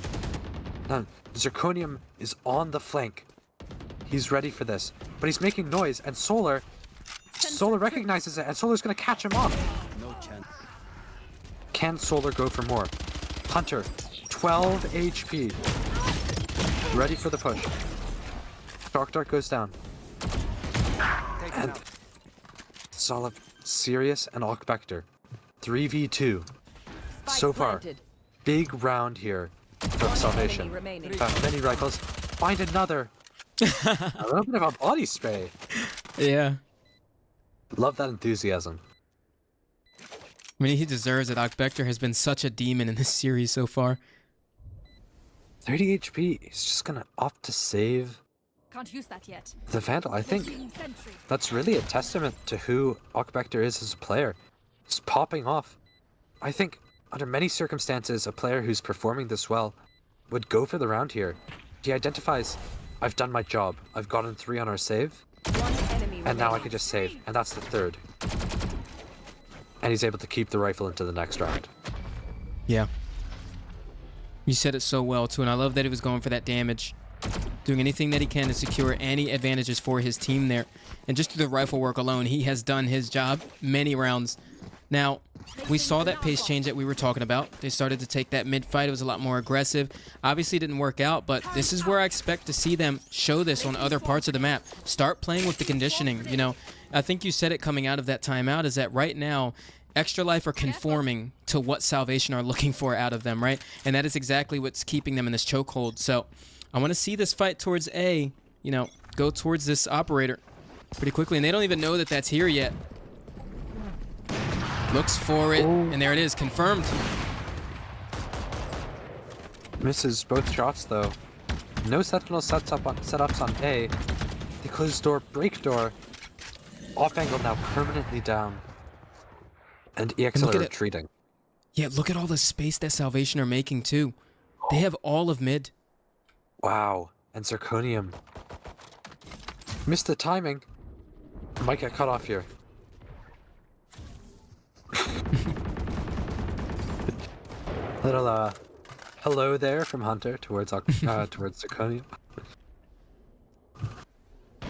Now, Zirconium is on the flank. He's ready for this. But he's making noise, and Solar recognizes it, and Solar's gonna catch him off. No chance. Can Solar go for more? Hunter, 12 HP. Ready for the push. Shark Dart goes down. Take him And out. solid. Sirius and Ocbector. 3v2. Spike So far, planted. big round here from One Salvation. enemy remaining. Many rifles. Find another. A little bit of a body spray. Yeah. Love that enthusiasm. I mean, he deserves it. Ocbector has been such a demon in this series so far. 30 HP. He's just gonna opt to save Can't use that yet. the Vandal. I think Placing sentry. that's really a testament to who Ocbector is as a player. Just popping off. I think under many circumstances, a player who's performing this well would go for the round here. He identifies, I've done my job. I've gotten 3 on our save, One enemy and now I remaining. can just save, and that's the 3rd. And he's able to keep the rifle into the next round. Yeah. You said it so well, too, and I love that he was going for that damage. Doing anything that he can to secure any advantages for his team there. And just through the rifle work alone, he has done his job many rounds. Now, we saw that pace change that we were talking about. They started to take that mid-fight. It was a lot more aggressive. Obviously, it didn't work out, but this is where I expect to see them show this on other parts of the map. Start playing with the conditioning. You know, I think you said it coming out of that timeout is that right now, Extra Life are conforming to what Salvation are looking for out of them, right? And that is exactly what's keeping them in this chokehold. So I want to see this fight towards A, you know, go towards this operator pretty quickly. And they don't even know that that's here yet. Looks for it, and there it is, confirmed. Misses both shots though. No Sentinel setups on A. They close door, break door. Off angle now permanently down. And EXL look are at it. retreating. Yeah, look at all the space that Salvation are making too. They have all of mid. Wow. And Zirconium. Missed the timing. Might get cut off here. Little hello there from Hunter towards towards Zirconium.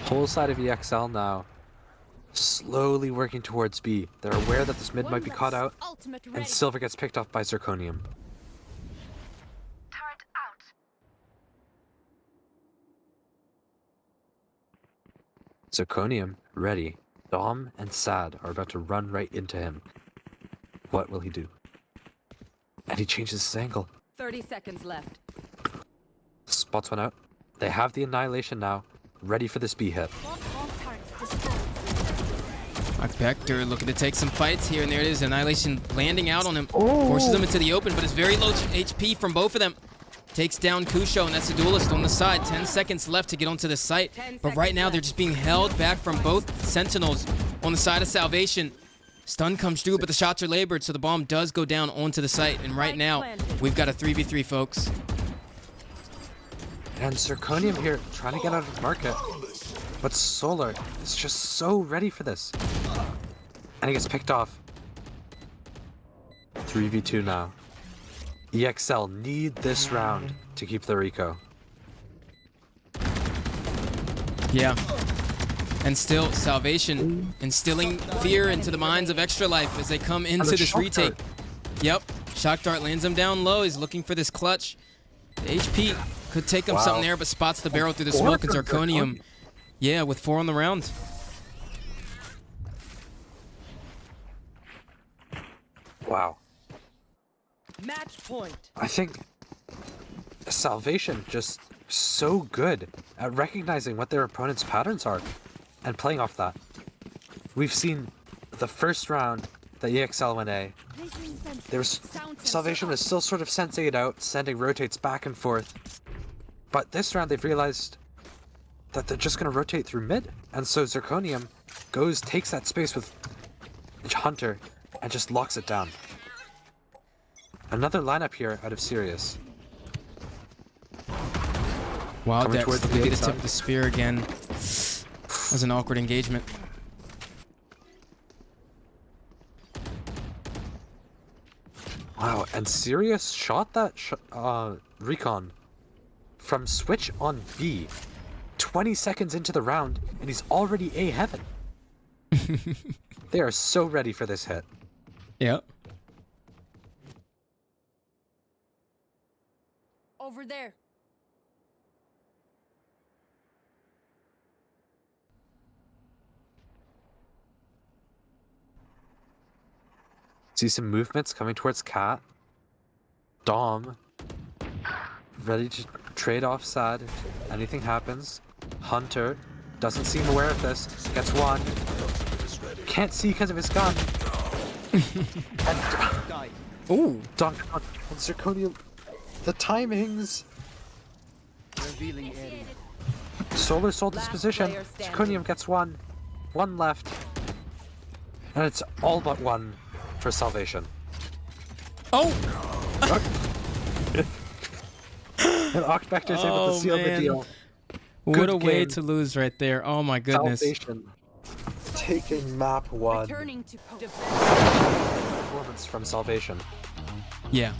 Whole side of EXL now. Slowly working towards B. They're aware that this mid might be caught out, Ultimate and ready. Silver gets picked off by Zirconium. Turret out. Zirconium ready. Dom and Sad are about to run right into him. What will he do? And he changes his angle. 30 seconds left. Spots one out. They have the Annihilation now, ready for this B hit. All turrets destroyed. Ocbector looking to take some fights here, and there it is. Annihilation landing out on him. Forces him into the open, but it's very low HP from both of them. Takes down Kusho, and that's the duelist on the side. 10 seconds left to get onto the site. 10 But right seconds now, they're left. just being held back from both Sentinels on the side of Salvation. Stun comes through, but the shots are labored, so the bomb does go down onto the site. And right now, we've got a 3v3, folks. And Zirconium here trying to get out of the market. But Solar is just so ready for this. And he gets picked off. 3v2 now. EXL need this round to keep the Rico. Yeah. And still, Salvation instilling fear into the minds of Extra Life as they come into the this shock retake. dart. Yep. Shock Dart lands him down low. He's looking for this clutch. The HP could take him Wow. something there, but spots the barrel through the Four smoke, and from Zirconium. Yeah, with 4 on the round. Wow. Match point. I think Salvation just so good at recognizing what their opponent's patterns are and playing off that. We've seen the first round that EXL went A. Placing sentry. There was Salvation was still sort of sensing it out, sending rotates back and forth. But this round they've realized that they're just gonna rotate through mid. And so Zirconium goes, takes that space with Hunter, and just locks it down. Another lineup here out of Sirius. Wild Coming Dex towards the looking to inside. tip the spear again. That was an awkward engagement. Wow, and Sirius shot that recon from switch on B 20 seconds into the round, and he's already A heaven. They are so ready for this hit. Yep. Over there. See some movements coming towards Cat. Dom. Ready to trade off Sad if anything happens. Hunter doesn't seem aware of this. Gets one. Can't see because of his gun. And Die. Ooh. Dom and Zirconium. The timings. Revealing area. Solar sold his Last position. player standing. Zirconium gets one. One left. And it's all but one for Salvation. Oh. And Octavector's able to seal man. the deal. What Good a way game. to lose right there. Oh my goodness. Salvation taking map one. Returning to post. Performance from Salvation. Yeah.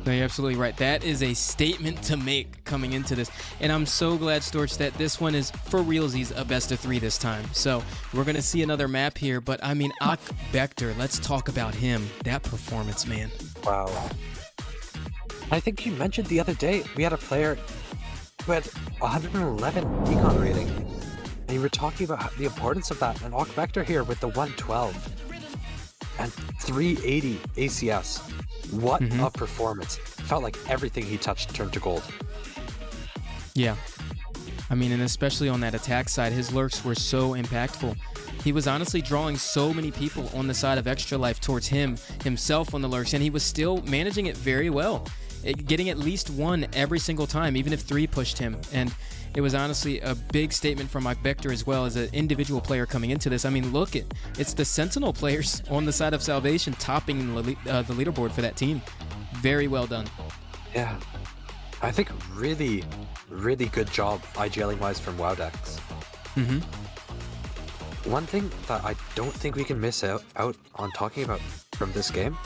No, you're absolutely right. That is a statement to make coming into this. And I'm so glad, Storch, that this one is, for realsies, a best of 3 this time. So we're going to see another map here. But, I mean, Octavector, let's talk about him. That performance, man. Wow. I think you mentioned the other day we had a player who had 111 econ rating. And you were talking about the importance of that. And Octavector here with the 112 and 380 ACS. What a performance. Felt like everything he touched turned to gold. Yeah. I mean, and especially on that attack side, his lurks were so impactful. He was honestly drawing so many people on the side of Extra Life towards himself on the lurks, and he was still managing it very well. Getting at least one every single time, even if 3 pushed him. And it was honestly a big statement from Octavector as well as an individual player coming into this. I mean, look, it's the Sentinel players on the side of Salvation topping the leaderboard for that team. Very well done. Yeah. I think really, really good job IGLing-wise from WowDex. One thing that I don't think we can miss out on talking about from this game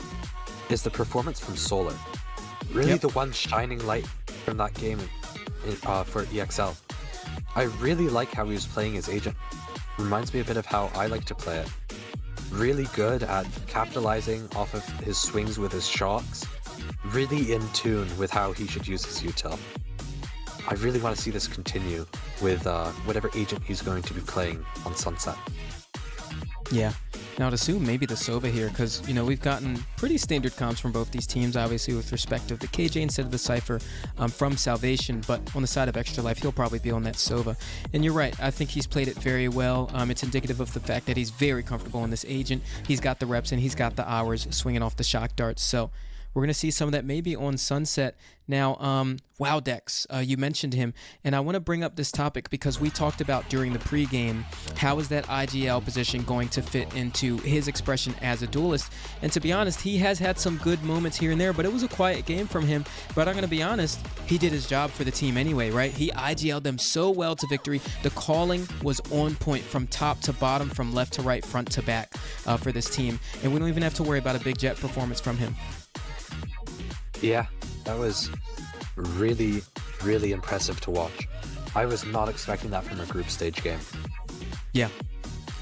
is the performance from Solar. Really the one shining light from that game for EXL. I really like how he was playing his agent. Reminds me a bit of how I like to play it. Really good at capitalizing off of his swings with his shocks. Really in tune with how he should use his util. I really want to see this continue with whatever agent he's going to be playing on Sunset. Yeah. Now, I'd assume maybe the Sova here, because, you know, we've gotten pretty standard comps from both these teams, obviously, with respect to the KJ instead of the Cypher from Salvation, but on the side of Extra Life, he'll probably be on that Sova. And you're right, I think he's played it very well. It's indicative of the fact that he's very comfortable in this agent. He's got the reps and he's got the hours swinging off the shock darts, so we're going to see some of that maybe on Sunset. Now, WowDex, you mentioned him, and I want to bring up this topic because we talked about during the pregame, how is that IGL position going to fit into his expression as a duelist? And to be honest, he has had some good moments here and there, but it was a quiet game from him. But I'm going to be honest, he did his job for the team anyway, right? He IGL'd them so well to victory. The calling was on point from top to bottom, from left to right, front to back for this team. And we don't even have to worry about a big jet performance from him. Yeah, that was really, really impressive to watch. I was not expecting that from a group stage game. Yeah,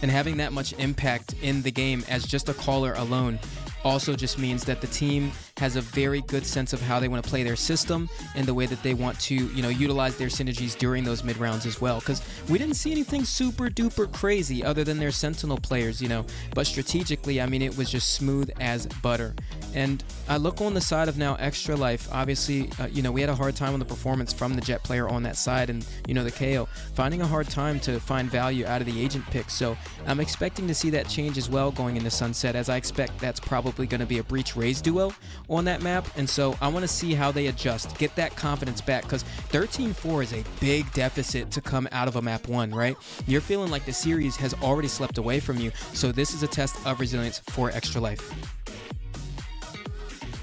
and having that much impact in the game as just a caller alone also just means that the team has a very good sense of how they want to play their system and the way that they want to, you know, utilize their synergies during those mid rounds as well. Because we didn't see anything super duper crazy other than their Sentinel players, you know, but strategically, I mean, it was just smooth as butter. And I look on the side of now Extra Life, obviously, you know, we had a hard time on the performance from the Jet player on that side, and, you know, the KO, finding a hard time to find value out of the agent pick. So I'm expecting to see that change as well going into Sunset, as I expect that's probably going to be a Breach Raze duo on that map. And so I want to see how they adjust, get that confidence back, because 13-4 is a big deficit to come out of a map 1, right? You're feeling like the series has already slept away from you. So this is a test of resilience for Extra Life.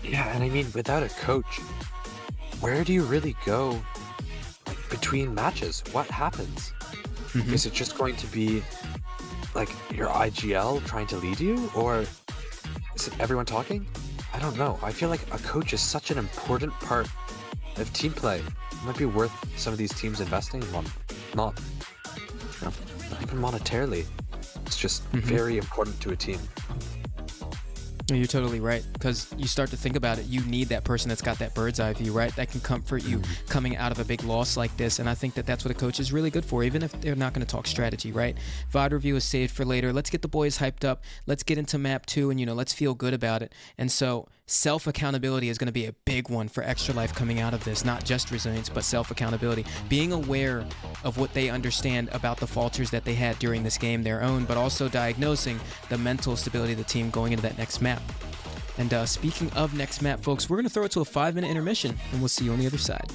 Yeah, and I mean, without a coach, where do you really go, like, between matches? What happens? Is it just going to be like your IGL trying to lead you, or is it everyone talking? I don't know. I feel like a coach is such an important part of team play. It might be worth some of these teams investing in one. Not even monetarily. It's just very important to a team. No, you're totally right, because you start to think about it, you need that person that's got that bird's eye view, right? That can comfort you coming out of a big loss like this, and I think that that's what a coach is really good for, even if they're not going to talk strategy, right? VOD review is saved for later. Let's get the boys hyped up. Let's get into map 2, and, you know, let's feel good about it. And so self-accountability is going to be a big one for Extra Life coming out of this, not just resilience, but self-accountability. Being aware of what they understand about the falters that they had during this game, their own, but also diagnosing the mental stability of the team going into that next map. And speaking of next map, folks, we're going to throw it to a 5-minute intermission, and we'll see you on the other side.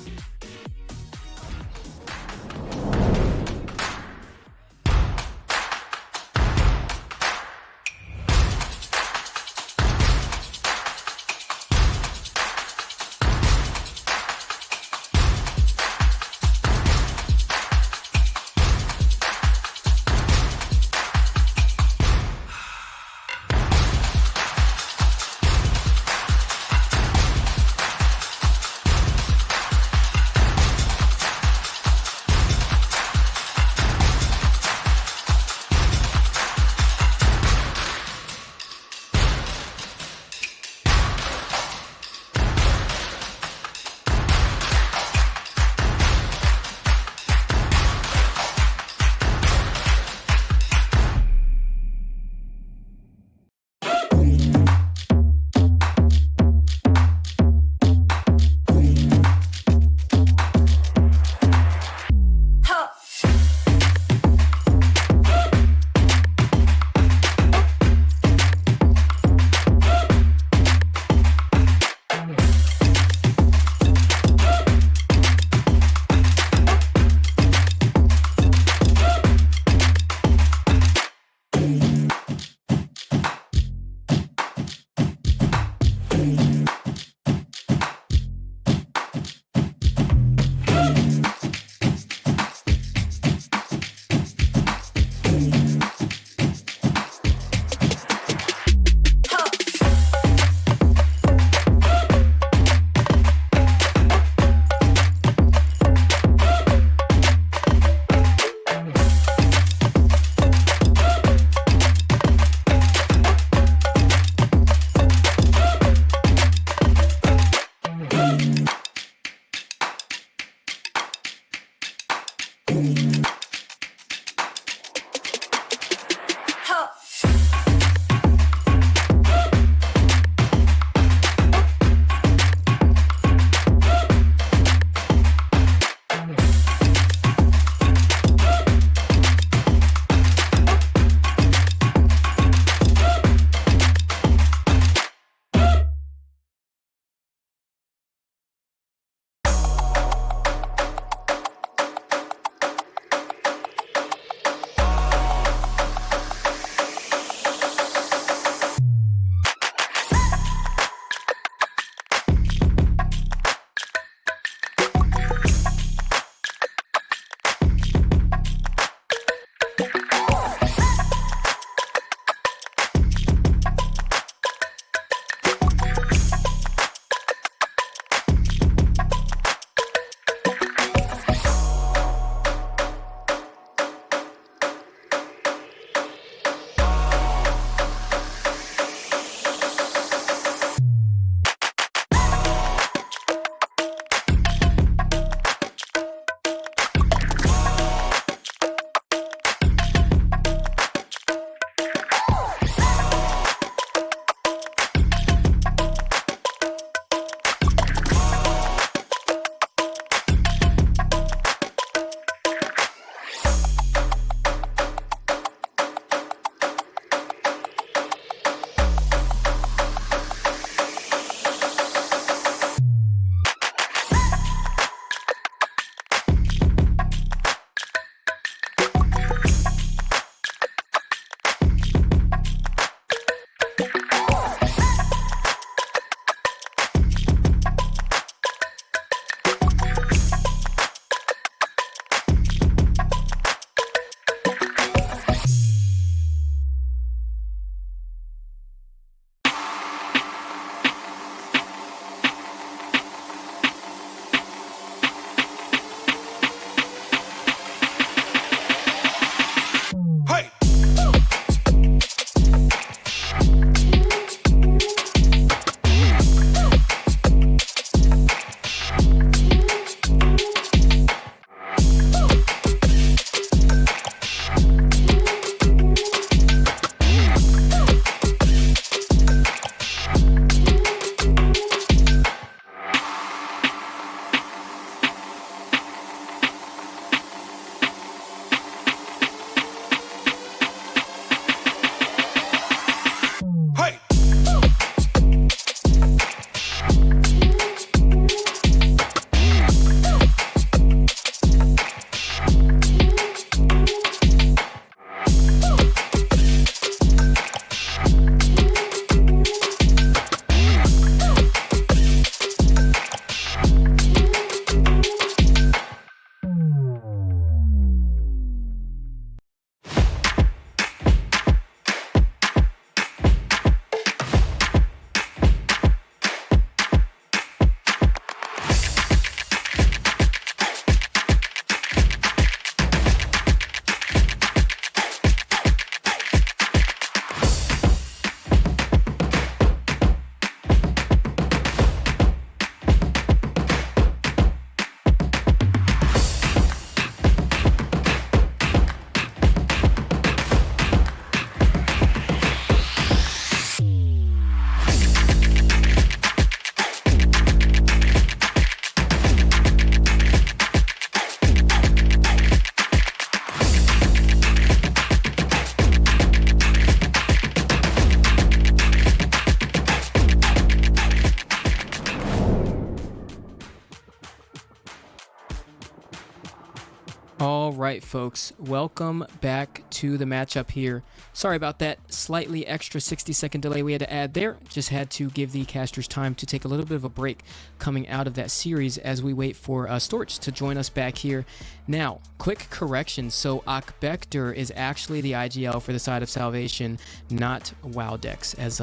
right, folks, welcome back to the matchup here. Sorry about that slightly extra 60-second delay we had to add there. Just had to give the casters time to take a little bit of a break coming out of that series as we wait for Storch to join us back here. Now, quick correction. So Akbekter is actually the IGL for the side of Salvation, not Wowdex, as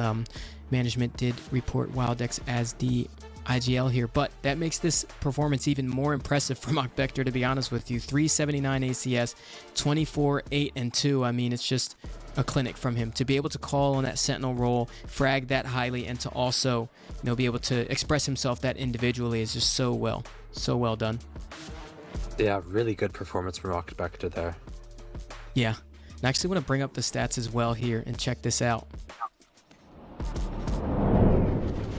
management did report Wowdex as the IGL here, but that makes this performance even more impressive from Akbekter, to be honest with you. 379 ACS, 24, 8, and 2. I mean, it's just a clinic from him to be able to call on that Sentinel role, frag that highly, and to also, you know, be able to express himself that individually is just so well done. Yeah, really good performance from Akbekter there. Yeah, and I actually want to bring up the stats as well here and check this out.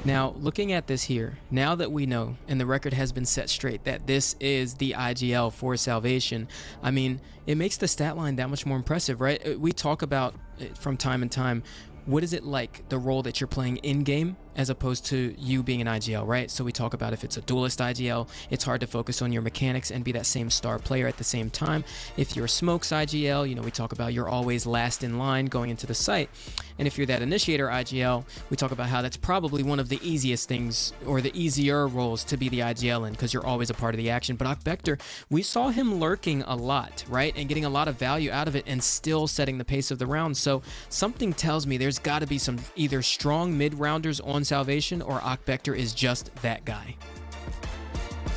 Now, looking at this here, now that we know, and the record has been set straight, that this is the IGL for Salvation, I mean, it makes the stat line that much more impressive, right? We talk about it from time to time. What is it like, the role that you're playing in-game as opposed to you being an IGL, right? So we talk about if it's a duelist IGL, it's hard to focus on your mechanics and be that same star player at the same time. If you're a smokes IGL, you know, we talk about you're always last in line going into the site. And if you're that initiator IGL, we talk about how that's probably one of the easiest things, or the easier roles to be the IGL in, because you're always a part of the action. But Akbekter, we saw him lurking a lot, right? And getting a lot of value out of it and still setting the pace of the round. So something tells me there's got to be some either strong mid-rounders on Salvation, or Akbekter is just that guy.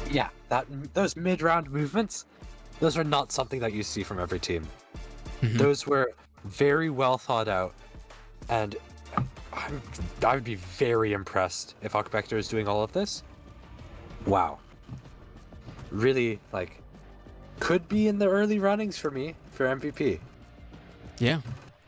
Yeah, those mid-round movements, those are not something that you see from every team. Those were very well thought out, and I would be very impressed if Akbekter is doing all of this. Wow. Really, like, could be in the early runnings for me for MVP. Yeah.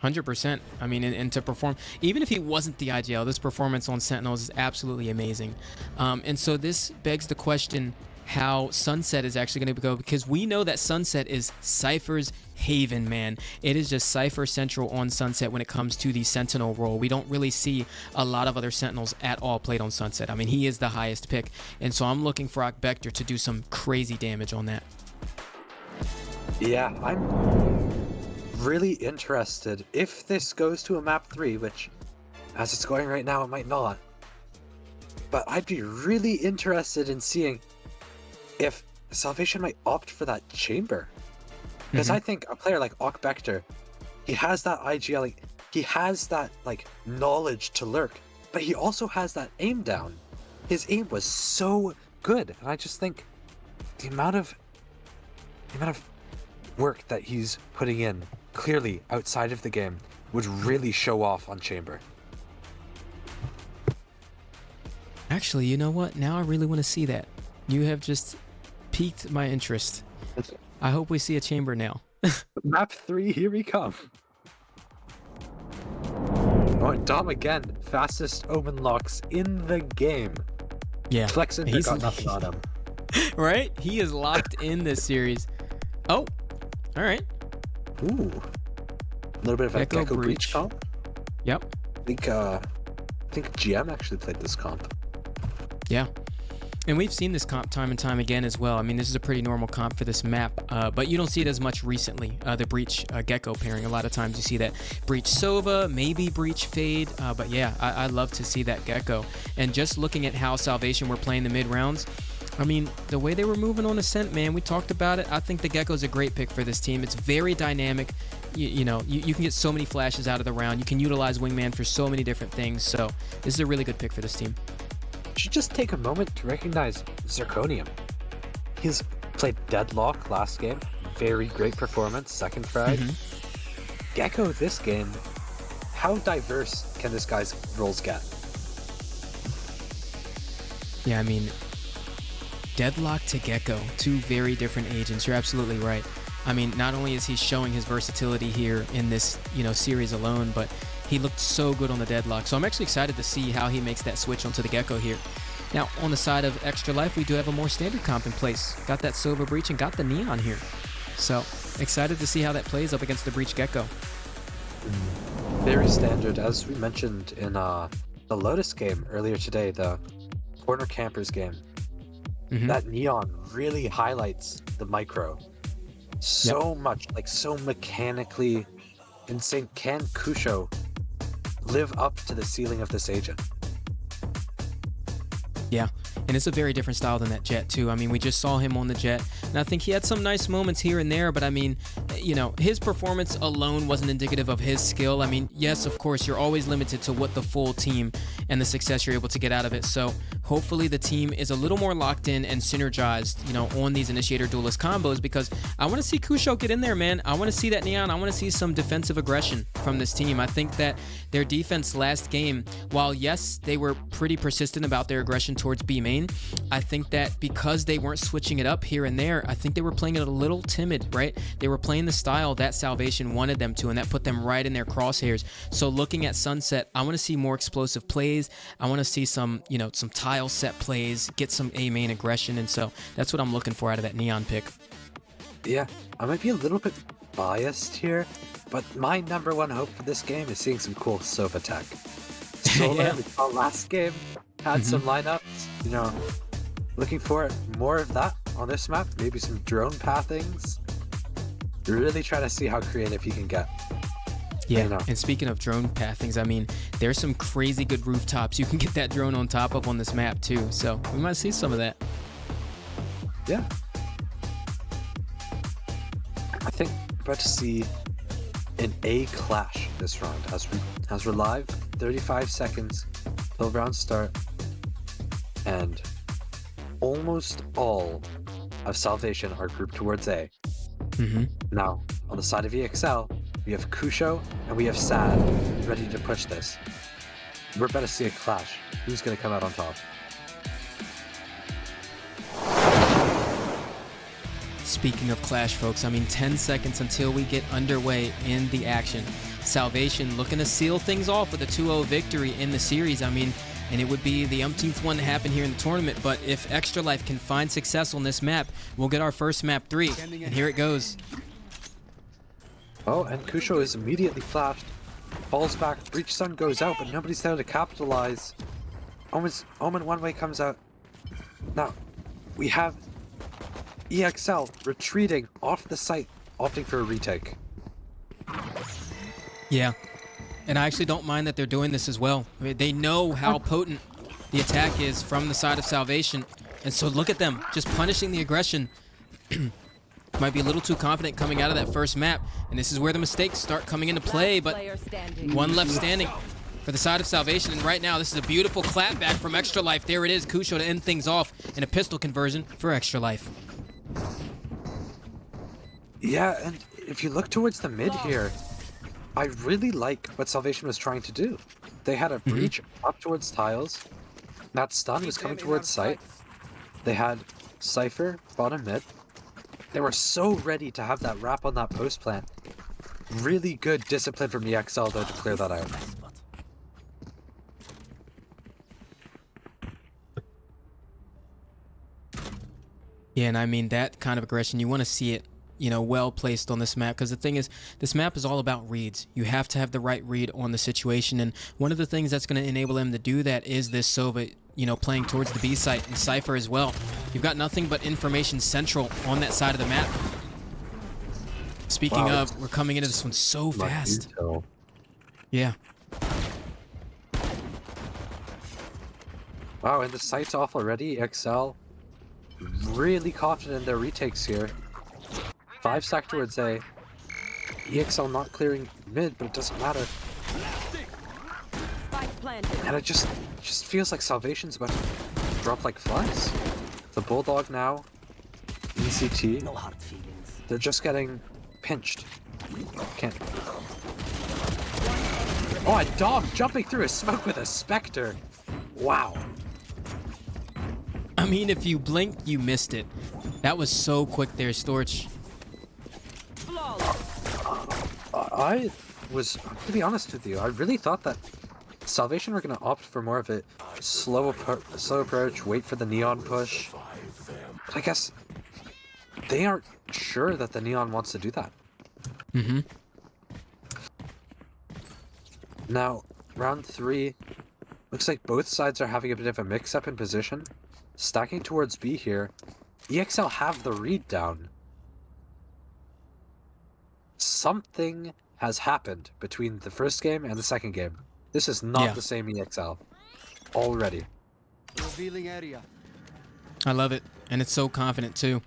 100%. I mean, and to perform, even if he wasn't the IGL, this performance on Sentinels is absolutely amazing. And so this begs the question how Sunset is actually going to go, because we know that Sunset is Cypher's haven, man. It is just Cypher Central on Sunset when it comes to the Sentinel role. We don't really see a lot of other Sentinels at all played on Sunset. I mean, he is the highest pick. And so I'm looking for Akbekter to do some crazy damage on that. Yeah, I'm really interested if this goes to a map 3, which as it's going right now it might not, but I'd be really interested in seeing if Salvation might opt for that chamber, because I think a player like Akbekter, he has that IGL, he has that like knowledge to lurk, but he also has that aim down. His aim was so good, and I just think the amount of work that he's putting in clearly outside of the game would really show off on chamber. Actually, you know what? Now I really want to see that. You have just piqued my interest. I hope we see a chamber now. Map 3, here we come. Oh, Dom again, fastest omen locks in the game. Yeah. Flexing, He's got nothing on him. Right? He is locked in this series. Oh, all right. Ooh. A little bit of a Gecko Breach comp. Yep. I think GM actually played this comp. Yeah. And we've seen this comp time and time again as well. I mean, this is a pretty normal comp for this map, but you don't see it as much recently, the Breach Gecko pairing. A lot of times you see that Breach Sova, maybe Breach Fade, but yeah, I love to see that Gecko. And just looking at how Salvation were playing the mid rounds, I mean, the way they were moving on Ascent, man, we talked about it. I think the Gecko's a great pick for this team. It's very dynamic. You know, you can get so many flashes out of the round. You can utilize Wingman for so many different things. So this is a really good pick for this team. Should just take a moment to recognize Zirconium. He's played Deadlock last game. Very great performance, second frag. Gecko this game, how diverse can this guy's roles get? Yeah, I mean, Deadlock to Gecko, two very different agents. You're absolutely right. I mean, not only is he showing his versatility here in this, you know, series alone, but he looked so good on the Deadlock. So I'm actually excited to see how he makes that switch onto the Gecko here. Now, on the side of Extra Life, we do have a more standard comp in place. Got that Sova Breach and got the Neon here. So excited to see how that plays up against the Breach Gecko. Very standard, as we mentioned in the Lotus game earlier today, the Corner Campers game. That Neon really highlights the micro. so much, like so mechanically insane. Can Kusho live up to the ceiling of this agent? Yeah, and it's a very different style than that Jet too. I mean, we just saw him on the Jet, and I think he had some nice moments here and there, but I mean, you know, his performance alone wasn't indicative of his skill. I mean, yes, of course, you're always limited to what the full team and the success you're able to get out of it. So hopefully the team is a little more locked in and synergized, you know, on these Initiator Duelist combos, because I want to see Kusho get in there, man. I want to see that Neon. I want to see some defensive aggression from this team. I think that their defense last game, while yes, they were pretty persistent about their aggression towards B main, I think that because they weren't switching it up here and there, I think they were playing it a little timid, right? They were playing the style that Salvation wanted them to, and that put them right in their crosshairs. So looking at Sunset, I want to see more explosive plays. I want to see some, you know, some tile set plays, get some A main aggression, and so that's what I'm looking for out of that Neon pick. Yeah, I might be a little bit biased here, but my number one hope for this game is seeing some cool Sova tech. Solar, Yeah. we saw last game, had some lineups, you know, looking for more of that on this map, maybe some drone pathings. Really trying to see how creative he can get. Yeah, You know. and speaking of drone pathings, I mean, there's some crazy good rooftops you can get that drone on top of on this map too, so we might see some of that. Yeah. I think we're about to see an A clash this round as we're live, 35 seconds till round start, and almost all of Salvation are grouped towards A. Now, on the side of EXL, we have Kusho and we have Sad ready to push this. We're about to see a clash. Who's going to come out on top? Speaking of clash, folks, I mean, 10 seconds until we get underway in the action. Salvation looking to seal things off with a 2-0 victory in the series. I mean, and it would be the umpteenth one to happen here in the tournament, but if Extra Life can find success on this map, we'll get our first map 3, and here it goes. Oh, and Kusho is immediately flashed. Falls back, Breach Sun goes out, but nobody's there to capitalize. Omen one way comes out. Now, we have EXL retreating off the site, opting for a retake. Yeah, and I actually don't mind that they're doing this as well. I mean, they know how potent the attack is from the side of Salvation, and so look at them, just punishing the aggression. Might be a little too confident coming out of that first map, and this is where the mistakes start coming into play, but Player standing. one left standing for the side of Salvation, and right now this is a beautiful clapback from Extra Life. There it is, Kusho to end things off, and a pistol conversion for Extra Life. Yeah, and if you look towards the mid here, I really like what Salvation was trying to do. They had a breach up towards tiles. That stun was coming towards site. They had Cypher bottom mid. They were so ready to have that wrap on that post plant. Really good discipline from the EXL though to clear that out. Yeah, and I mean, that kind of aggression, you want to see it, you know, well placed on this map, because the thing is, this map is all about reads. You have to have the right read on the situation, and one of the things that's going to enable them to do that is this Sova, you know, playing towards the B site, and Cypher as well. You've got nothing but information central on that side of the map. Speaking Wow, of, we're coming into this one so fast. Intel. Yeah. Wow, and the site's off already. EXL really confident in their retakes here. 5 stack towards A. EXL not clearing mid, but it doesn't matter. Spike planted. And it just feels like Salvation's about to drop like flies. The Bulldog now in CT. No hard feelings. They're just getting pinched. Can't. Oh, a dog jumping through a smoke with a Spectre. Wow. I mean, if you blinked, you missed it. That was so quick there, Storch. I was, to be honest with you, I really thought that Salvation were going to opt for more of a slow approach, wait for the Neon push. But I guess they aren't sure that the Neon wants to do that. Now, round 3, looks like both sides are having a bit of a mix-up in position. Stacking towards B here. EXL have the read down. something has happened between the first game and the second game. This is not Yeah. the same EXL already. Revealing area. I love it, and it's so confident too.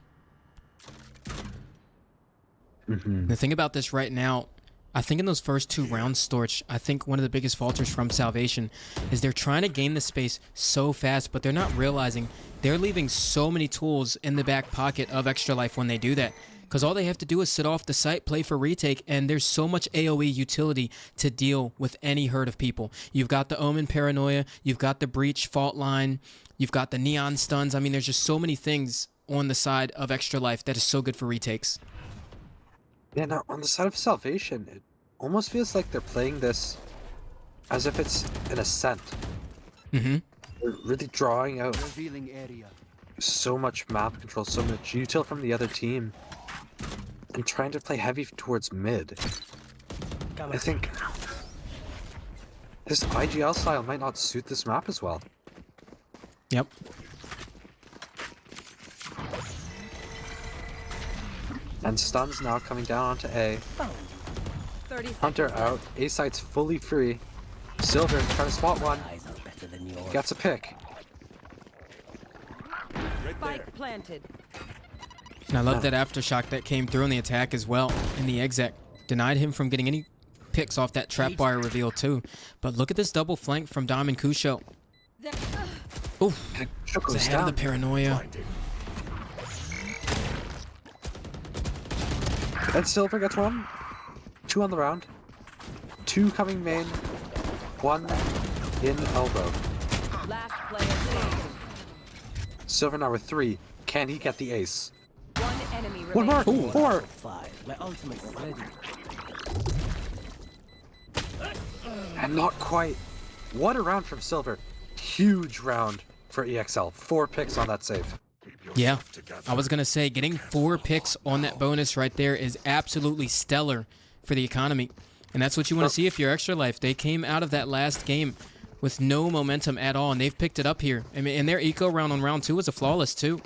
The thing about this right now, I think in those first 2 rounds, Storch, I think one of the biggest falters from Salvation is they're trying to gain the space so fast, but they're not realizing they're leaving so many tools in the back pocket of Extra Life when they do that. Because all they have to do is sit off the site, play for retake, and there's so much AoE utility to deal with any herd of people. You've got the Omen Paranoia, you've got the Breach Fault Line, you've got the Neon Stuns. I mean, there's just so many things on the side of Extra Life that is so good for retakes. Yeah, now on the side of Salvation, it almost feels like they're playing this as if it's an ascent. Mm-hmm. They're really drawing out Revealing area. so much map control, so much util from the other team, and trying to play heavy towards mid. I think this IGL style might not suit this map as well. Yep. And stuns now coming down onto A. 30 seconds Hunter left. out. A site's fully free. Silver trying to spot one. Gets a pick. Spike planted. And I love that aftershock that came through on the attack as well in the exec. Denied him from getting any picks off that trap wire reveal too. But look at this double flank from Dom and Kusho. Ooh, Shook it's goes ahead of the down. paranoia. Blinding. And Silver gets one. 2 on the round. 2 coming main. 1 in elbow. Last player standing. Silver now with 3. Can he get the ace? One enemy One more. remaining. 4. My ultimate is ready. And not quite. What a round from Silver. Huge round for EXL. 4 picks on that save. Yeah, I was going to say getting 4 picks on that bonus right there is absolutely stellar for the economy. And that's what you want to see if you're Extra Life. They came out of that last game with no momentum at all, and they've picked it up here. I mean, and their eco round on round 2 was a flawless too.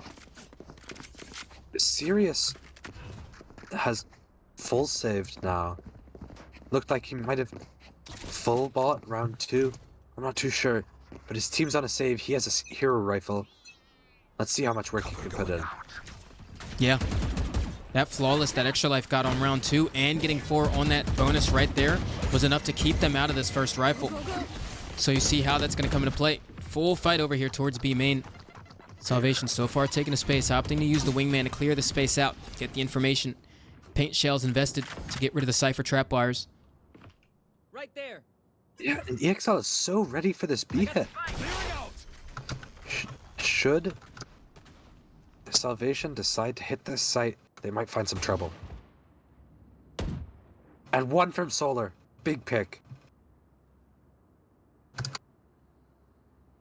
Sirius has full saved now. Looked like he might have full bought round 2. I'm not too sure. But his team's on a save. He has a hero rifle. Let's see how much work he can put in. Yeah. That flawless that Extra Life got on round 2 and getting 4 on that bonus right there was enough to keep them out of this first rifle. So you see how that's going to come into play. Full fight over here towards B main. Salvation so far taking a space, opting to use the wingman to clear the space out, get the information. Paint shells invested to get rid of the Cypher trap wires. Right there. Yeah, and EXL is so ready for this B hit. Should Salvation decide to hit this site, they might find some trouble. And 1 from Solar. Big pick.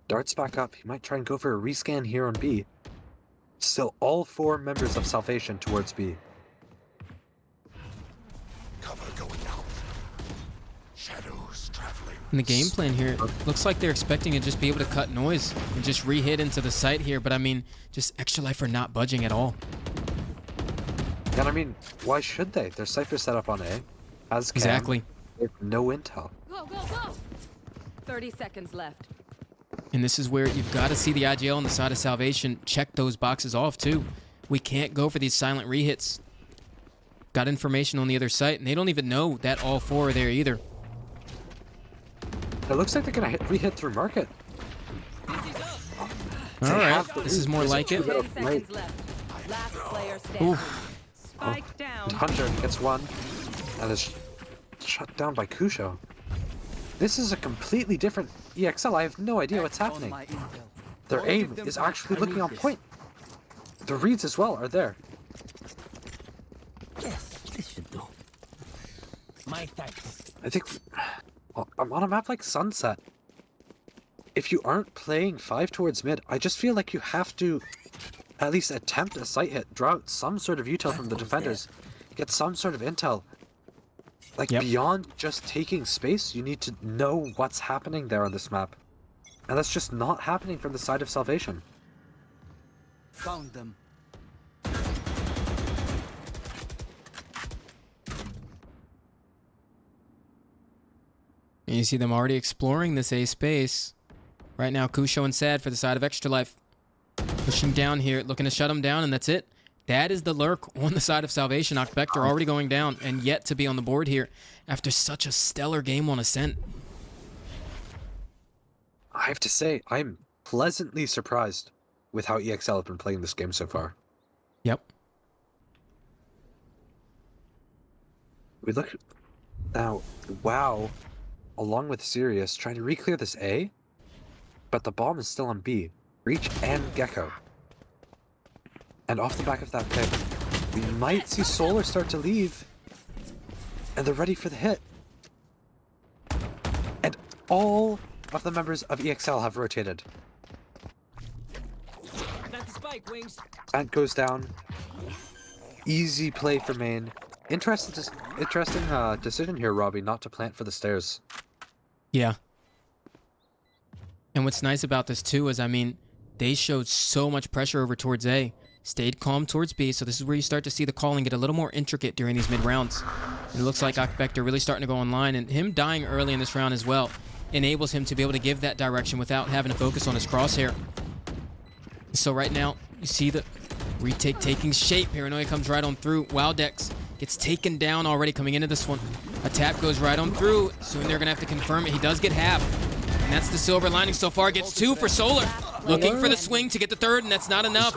Darts back up. He might try and go for a rescan here on B. Still all 4 members of Salvation towards B. Cover going out. Shadows traveling. And the game plan here, looks like they're expecting to just be able to cut noise and just re-hit into the site here. But I mean, just Extra Life are not budging at all. And I mean, why should they? Their Cypher set up on A. As Cam, Exactly. with no intel. Go, go, go! 30 seconds left. And this is where you've got to see the IGL on the side of Salvation check those boxes off too. We can't go for these silent re-hits. Got information on the other site, and they don't even know that all 4 are there either. It looks like they're gonna re-hit through market. All They right, have the this is lead. more This like it. 10 Right. seconds left. Last player standing. Oof. Spike down. Hunter gets 1 and is shut down by Kusho. This is a completely different EXL. I have no idea what's On happening. my intel. Their Don't aim give them is time. actually I looking need on this. point. The reads as well are there. Yes, this should do. My thanks. I think I'm on a map like Sunset. If you aren't playing 5 towards mid, I just feel like you have to at least attempt a sight hit, draw out some sort of util from the defenders, get some sort of intel. Like, Yep. beyond just taking space, you need to know what's happening there on this map. And that's just not happening from the side of Salvation. Found them. And you see them already exploring this A space. Right now, Kusho and Sad for the side of Extra Life. Pushing down here, looking to shut him down, and that's it. That is the lurk on the side of Salvation. Akbektor already going down and yet to be on the board here after such a stellar game on Ascent. I have to say, I'm pleasantly surprised with how EXL have been playing this game so far. Yep. We look now, wow, along with Sirius, trying to re-clear this A, but the bomb is still on B. Reach and Gecko. And off the back of that pick, we might see Solar start to leave. And they're ready for the hit. And all of the members of EXL have rotated. Plant the spike, Wings. Ant goes down. Easy play for main. Interesting decision here, Robbie, not to plant for the stairs. Yeah. And what's nice about this too is, I mean, they showed so much pressure over towards A. Stayed calm towards B, so this is where you start to see the calling get a little more intricate during these mid-rounds. And it looks like Akbektor really starting to go online, and him dying early in this round as well enables him to be able to give that direction without having to focus on his crosshair. So right now, you see the retake taking shape. Paranoia comes right on through. Wildex gets taken down already coming into this one. A tap goes right on through. Soon they're going to have to confirm it. He does get half. And that's the silver lining so far. Gets 2 for Solar. Looking for the swing to get the third, and that's not enough.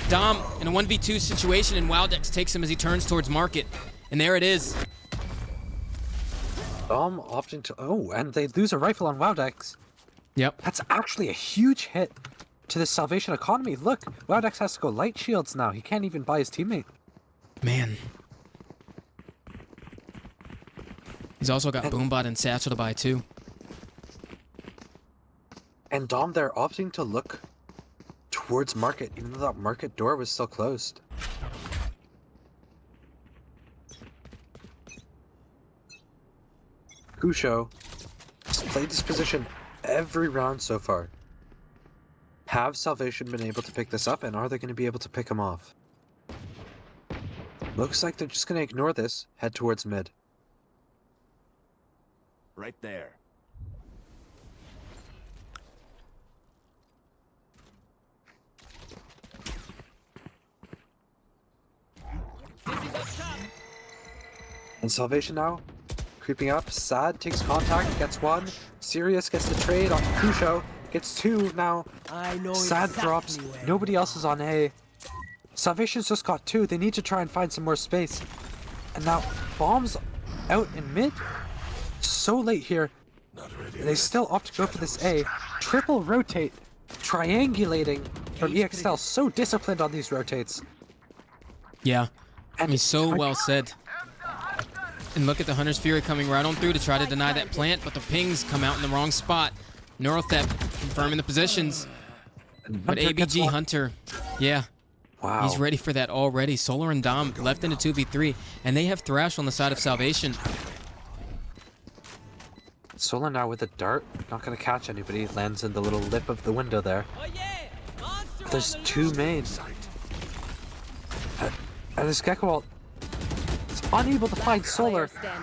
Dom in a 1v2 situation, and Wildex takes him as he turns towards Market. And there it is. Dom opting to... Oh, and they lose a rifle on Wildex. Yep. That's actually a huge hit to the Salvation economy. Look, Wildex has to go light shields now. He can't even buy his teammate. Man. He's also got Boombot and Satchel to buy too. And Dom there opting to look towards Market, even though that Market door was still closed. Kusho has played this position every round so far. Have Salvation been able to pick this up, and are they going to be able to pick him off? Looks like they're just going to ignore this, head towards mid. Right there. And Salvation now, creeping up. Sad takes contact, gets 1. Sirius gets the trade onto Kusho, gets 2 now. I know Sad exactly drops, where. nobody else is on A. Salvation's just got 2, they need to try and find some more space. And now, bombs out in mid? So late here. They still opt to go for this A. Triple rotate, triangulating from EXL, so disciplined on these rotates. Yeah. And He's so well said. And look at the Hunter's Fury coming right on through to try to deny that plant, but the pings come out in the wrong spot. Neurotheft confirming the positions. But Hunter gets ABG 1. Hunter, yeah. Wow. He's ready for that already. Solar and Dom left in a 2v3, and they have Thrash on the side of Salvation. Solar now with a dart, not gonna catch anybody, lands in the little lip of the window there. Oh yeah! Monster There's on the 2 loose. mains. And this Gecko ult is unable to find Solar. Player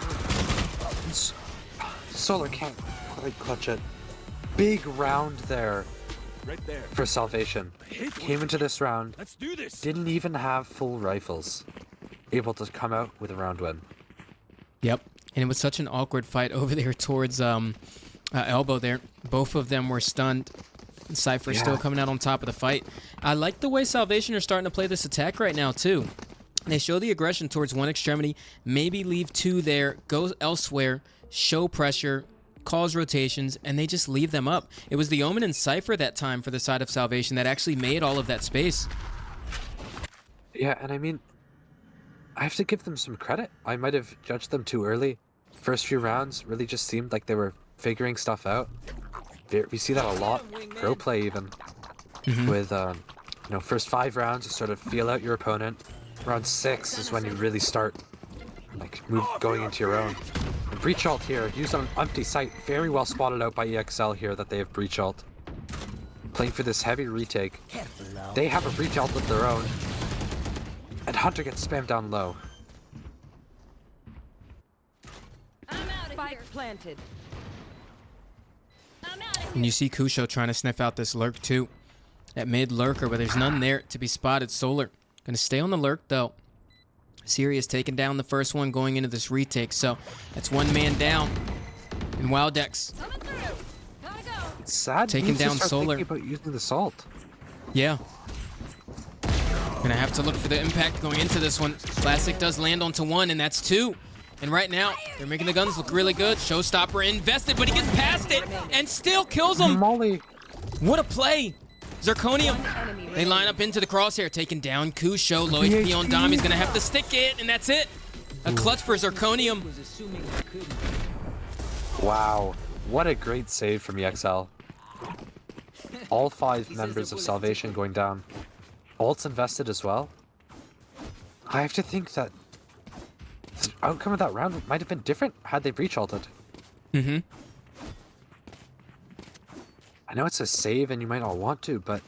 standing. Solar can't quite clutch it. Big round there Right there. for Salvation. Came into this round, Let's do this. didn't even have full rifles. Able to come out with a round win. Yep. And it was such an awkward fight over there towards Elbow there. Both of them were stunned. Cypher still coming out on top of the fight. I like the way Salvation are starting to play this attack right now too. They show the aggression towards one extremity, maybe leave 2 there, go elsewhere, show pressure, cause rotations, and they just leave them up. It was the Omen and Cypher that time for the side of Salvation that actually made all of that space. Yeah, and I mean, I have to give them some credit. I might have judged them too early. First few rounds really just seemed like they were figuring stuff out. We see that a lot, pro play even, with, first 5 rounds you sort of feel out your opponent. Round 6 is when you really start, going into your own. And breach ult here, used on an empty site, very well spotted out by EXL here that they have breach ult. Playing for this heavy retake. Careful now. They have a breach ult of their own. And Hunter gets spammed down low. Spike planted. And you see Kusho trying to sniff out this lurk too. That mid lurker, but there's none there to be spotted. Solar gonna stay on the lurk though. Sirius taking down the first one going into this retake, so that's one man down. And Wildex It's sad. taking He needs to down start Solar. thinking about using the salt. Yeah. Gonna have to look for the impact going into this one. Classic does land onto one, and that's two. And right now, they're making the guns look really good. Showstopper invested, but he gets past it and still kills him. Molly. What a play. Zirconium. They line up into the crosshair, taking down Kusho. Low HP on Dom. He's gonna have to stick it, and that's it. A clutch for Zirconium. Wow. What a great save from EXL. All 5 members of Salvation going down. Ults invested as well. I have to think that the outcome of that round might have been different had they breach ulted. Mm-hmm. I know it's a save and you might not want to, but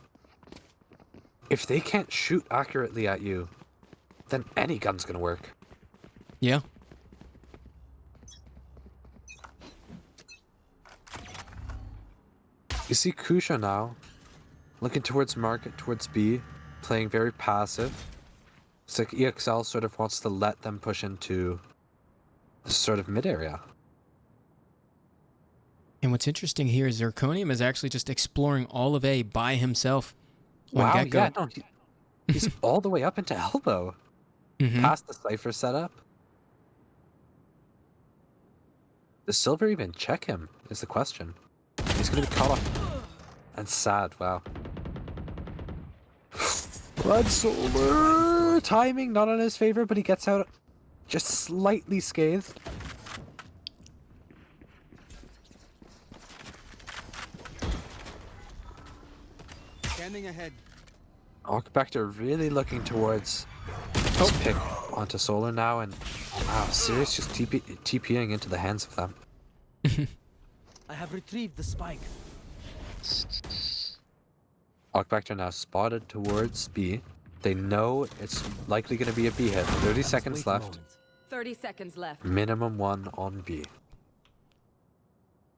if they can't shoot accurately at you, then any gun's gonna work. Yeah. You see Kusho now, looking towards market, towards B, playing very passive. It's like EXL sort of wants to let them push into this sort of mid area. And what's interesting here is Zirconium is actually just exploring all of A by himself. on Wow, get-go. yeah, no, he's all the way up into elbow. Mhm. Past the Cypher setup. Does Silver even check him, is the question. He's going to be caught off. And sad, wow. Blood Solar! Timing not in his favor, but he gets out just slightly scathed. Standing ahead. Arkbacter really looking towards his pick onto Solar now, and wow, Sirius just TPing into the hands of them. I have retrieved the spike. Arkbacter now spotted towards B. They know it's likely going to be a B hit. 30 seconds left. 30 seconds left. Minimum 1 on B.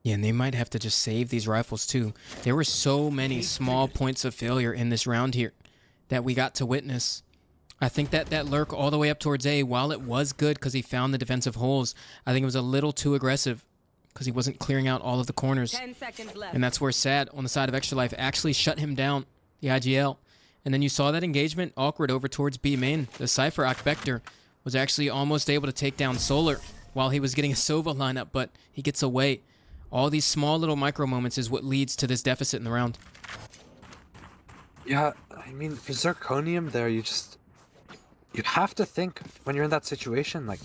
Yeah, and they might have to just save these rifles too. There were so many small points of failure in this round here that we got to witness. I think that lurk all the way up towards A, while it was good because he found the defensive holes, I think it was a little too aggressive because he wasn't clearing out all of the corners. 10 seconds left. And that's where Sad on the side of Extra Life actually shut him down, the IGL. And then you saw that engagement awkward over towards B main. The Cypher Akbekter was actually almost able to take down Solar while he was getting a Sova lineup, but he gets away. All these small little micro moments is what leads to this deficit in the round. Yeah, I mean, for Zirconium there, you have to think when you're in that situation, like,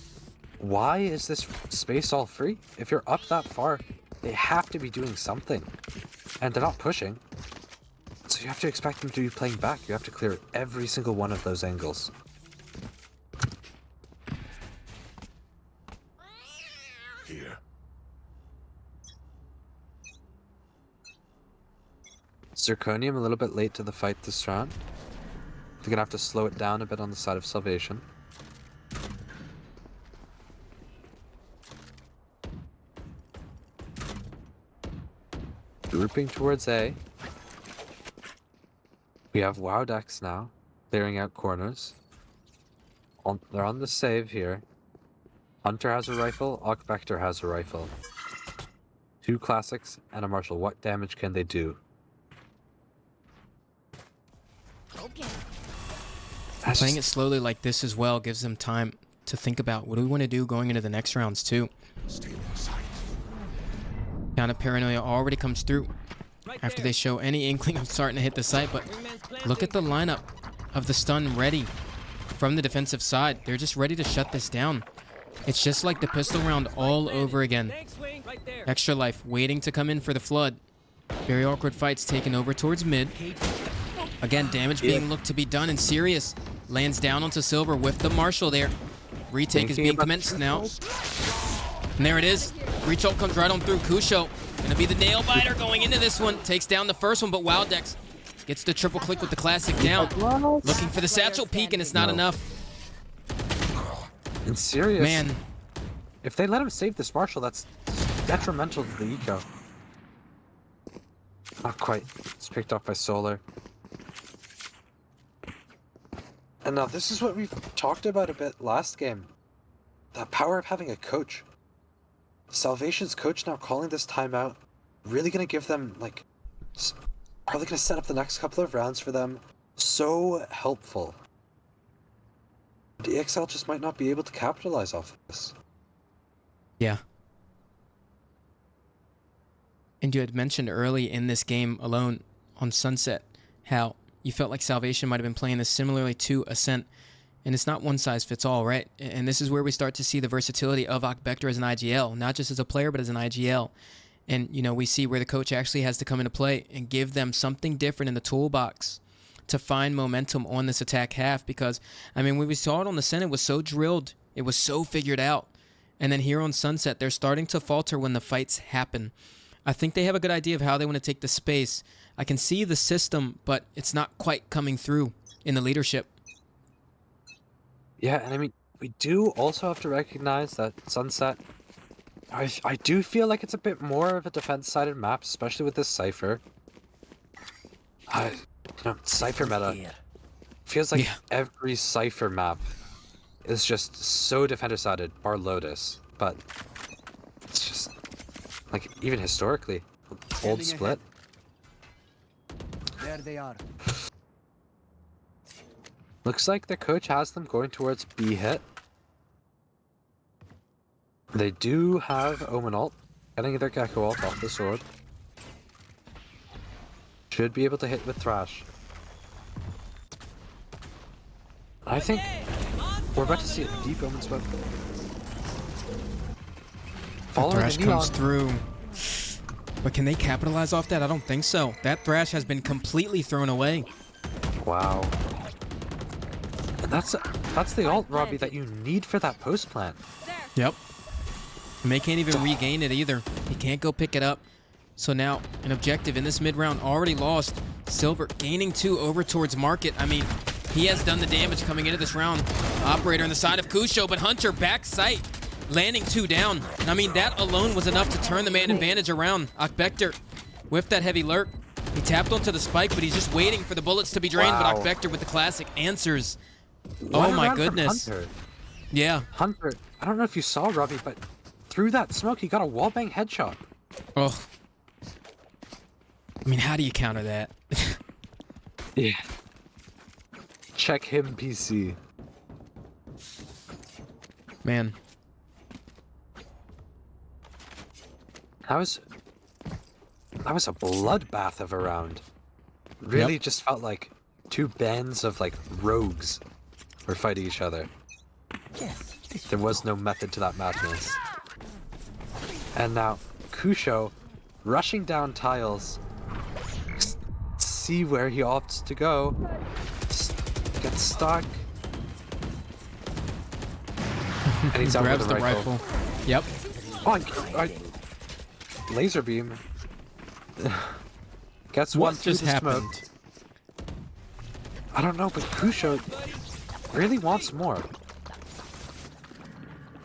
why is this space all free? If you're up that far, they have to be doing something. And they're not pushing. So you have to expect them to be playing back. You have to clear every single one of those angles. Here. Zirconium a little bit late to the fight this round. They're gonna have to slow it down a bit on the side of Salvation. Grouping towards A. We have Wowdex now, clearing out corners. They're on the save here. Hunter has a rifle, Arkbacter has a rifle. 2 classics and a martial. What damage can they do? Okay. Playing it slowly like this as well gives them time to think about what do we want to do going into the next rounds too. Kind of paranoia already comes through after they show any inkling of starting to hit the site, but look at the lineup of the stun ready from the defensive side. They're just ready to shut this down. It's just like the pistol round all over again. Extra Life waiting to come in for the flood. Very awkward fights taken over towards mid. Again, damage being looked to be done, and Sirius lands down onto Silver with the Marshal there. Retake is being commenced now. And there it is. Reach ult comes right on through. Kusho gonna be the nail biter going into this one. Takes down the first one, but Wowdex gets the triple click with the classic down. Looking for the satchel peek, and it's not enough. And Sirius, Man, if they let him save this Marshal, that's detrimental to the eco. Not quite. It's picked up by Solar. And now this is what we've talked about a bit last game. The power of having a coach. Salvation's coach now calling this timeout. Really gonna give them, like, probably gonna set up the next couple of rounds for them. So helpful. The EXL just might not be able to capitalize off of this. Yeah. And you had mentioned early in this game alone on Sunset how you felt like Salvation might have been playing this similarly to Ascent. And it's not one size fits all, right? And this is where we start to see the versatility of Akbektor as an IGL, not just as a player, but as an IGL. And, you know, we see where the coach actually has to come into play and give them something different in the toolbox to find momentum on this attack half. Because, I mean, when we saw it on the Ascent, it was so drilled. It was so figured out. And then here on Sunset, they're starting to falter when the fights happen. I think they have a good idea of how they want to take the space. I can see the system, but it's not quite coming through in the leadership. Yeah, and I mean, we do also have to recognize that Sunset, I do feel like it's a bit more of a defense-sided map, especially with this Cypher. You know, Cypher meta Here. feels like every Cypher map is just so defender-sided, bar Lotus, but it's just, like, even historically, old split. There they are. Looks like the coach has them going towards B hit. They do have Omen ult, getting their Gecko ult off the sword. Should be able to hit with Thrash. I think we're about to see a deep Omen smoke. Following Thrash the Neon. comes through. But can they capitalize off that? I don't think so. That Thrash has been completely thrown away. Wow. And that's the ult, Robbie, that you need for that post plant. Yep. And they can't even regain it either. He can't go pick it up. So now, an objective in this mid-round already lost. Silver gaining 2 over towards Market. I mean, he has done the damage coming into this round. Operator on the side of Kusho, but Hunter back sight, landing 2 down. And I mean, that alone was enough to turn the man advantage around. Akbektor with that heavy lurk. He tapped onto the spike, but he's just waiting for the bullets to be drained. Wow. But Akbektor with the classic answers. One Oh my round from goodness. Hunter. Yeah. Hunter, I don't know if you saw, Robbie, but through that smoke, he got a wallbang headshot. Oh. I mean, how do you counter that? Yeah. Check him, PC. Man. That was a bloodbath of a round. Really just felt like 2 bands of, like, rogues were fighting each other. Yes. There was no method to that madness. And now, Kusho rushing down tiles. See where he opts to go. Gets stuck. And he's out Grabs with the the rifle. rifle. Yep. Oh, laser beam. Gets one What through just the happened? smoke. I don't know, but Kusho really wants more.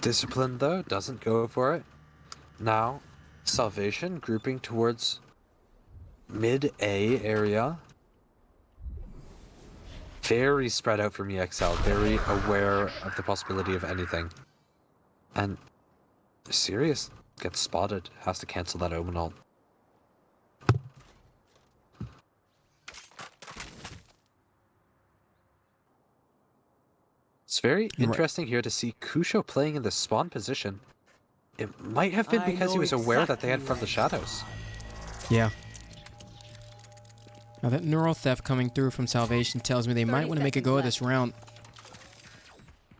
Discipline, though, doesn't go for it. Now, Salvation grouping towards mid-A area. Very spread out from EXL, very aware of the possibility of anything. And Sirius gets spotted, has to cancel that Omen ult. It's very interesting here to see Kusho playing in the spawn position. It might have been I because he know was aware that they had exactly from the shadows. Yeah. Now that neural theft coming through from Salvation tells me they might 30 want to make a go of this round.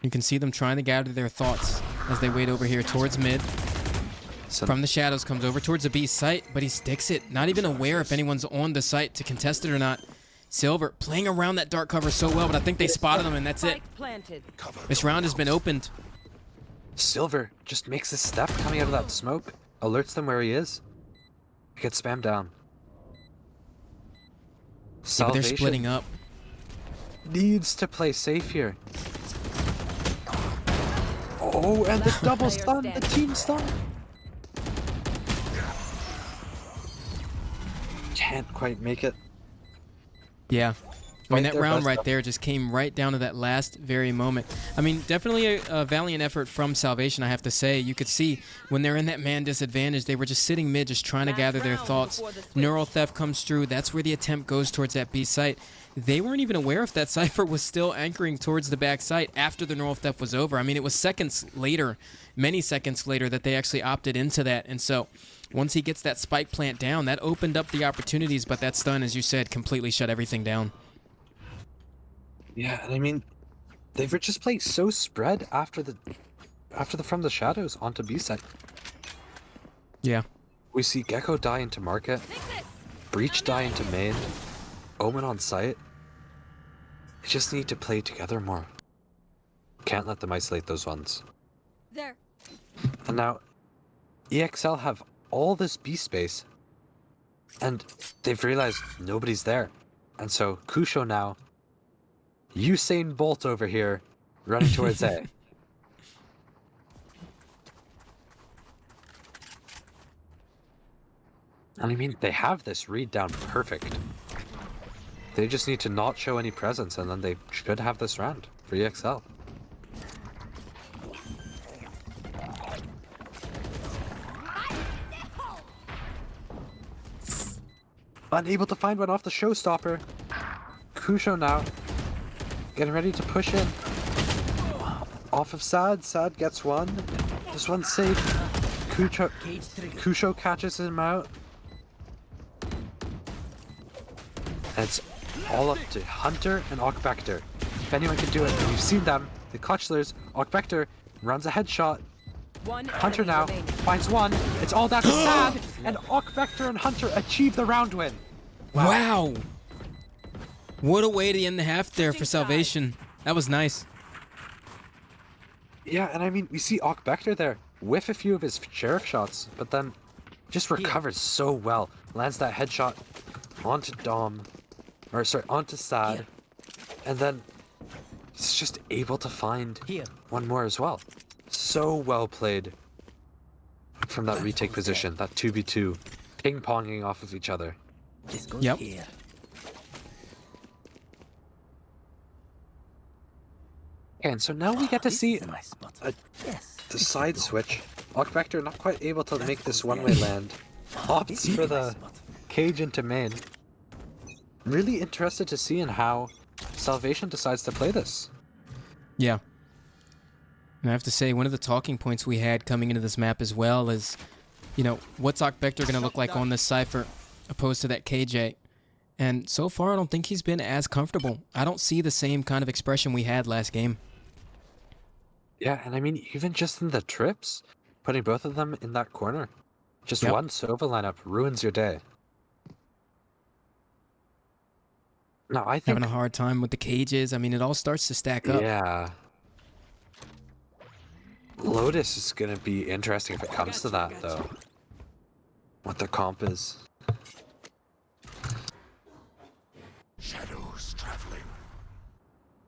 You can see them trying to gather their thoughts as they wait over here towards mid. So From the shadows comes over towards the B site, but he sticks it. Not even aware if anyone's on the site to contest it or not. Silver playing around that dark cover so well, but I think they spotted him and that's it. Spike planted. This round has been opened. Silver just makes a step coming out of that smoke, alerts them where he is. He gets spammed down. Yeah, but they're splitting up. Needs to play safe here. Oh, and the double stun, the team stun. can't quite make it. Yeah. I mean, Fight that their round best right up. there just came right down to that last very moment. I mean, definitely a valiant effort from Salvation, I have to say. You could see when they're in that man disadvantage, they were just sitting mid, just trying to Last gather their round thoughts. before the switch. Neural Theft comes through. That's where the attempt goes towards that B site. They weren't even aware if that Cypher was still anchoring towards the back site after the Neural Theft was over. I mean, it was seconds later, many seconds later, that they actually opted into that. And so once he gets that spike plant down, that opened up the opportunities, but that stun, as you said, completely shut everything down. Yeah, and I mean, they were just playing so spread after the From the Shadows onto B side. Yeah. We see Gecko die into market, Breach die into main, Omen on site. They just need to play together more. Can't let them isolate those ones. There. And now, EXL have all this B space, and they've realized nobody's there. And so Kusho now, Usain Bolt over here, running towards A. And I mean, they have this read down perfect. They just need to not show any presence, and then they should have this round for EXL. Unable to find one off the showstopper. Kusho now, getting ready to push in. Off of Sad. Sad gets one. This one's safe. Kusho catches him out. And it's all up to Hunter and Okvector. If anyone can do it, you've seen them. The Clutchlers. Okvector runs a headshot. Hunter now finds one. It's all down to Sad. And Okvector and Hunter achieve the round win. Wow. What a way to end the half there for Salvation. That was nice. Yeah, and I mean, we see Okvector there whiff a few of his sheriff shots, but then just recovers so well. Lands that headshot onto Dom, or sorry, onto Sad, and then he's just able to find one more as well. So well played from that retake position, that 2v2, ping-ponging off of each other. This goes Yep. here. And so now we get to see My spot. Yes. the side switch. Okvector not quite able to make this one-way land. Opts for the cage into main. Really interested to see in how Salvation decides to play this. Yeah. And I have to say, one of the talking points we had coming into this map as well is, you know, what's Okvector going to look like on this Cypher opposed to that KJ? And so far, I don't think he's been as comfortable. I don't see the same kind of expression we had last game. Yeah, and I mean, even just in the trips, putting both of them in that corner, just Yep. one Sova lineup ruins your day. No, I think... Having a hard time with the cages. I mean, it all starts to stack up. Yeah. Lotus is going to be interesting if it comes to that, though. What the comp is. Shadows traveling.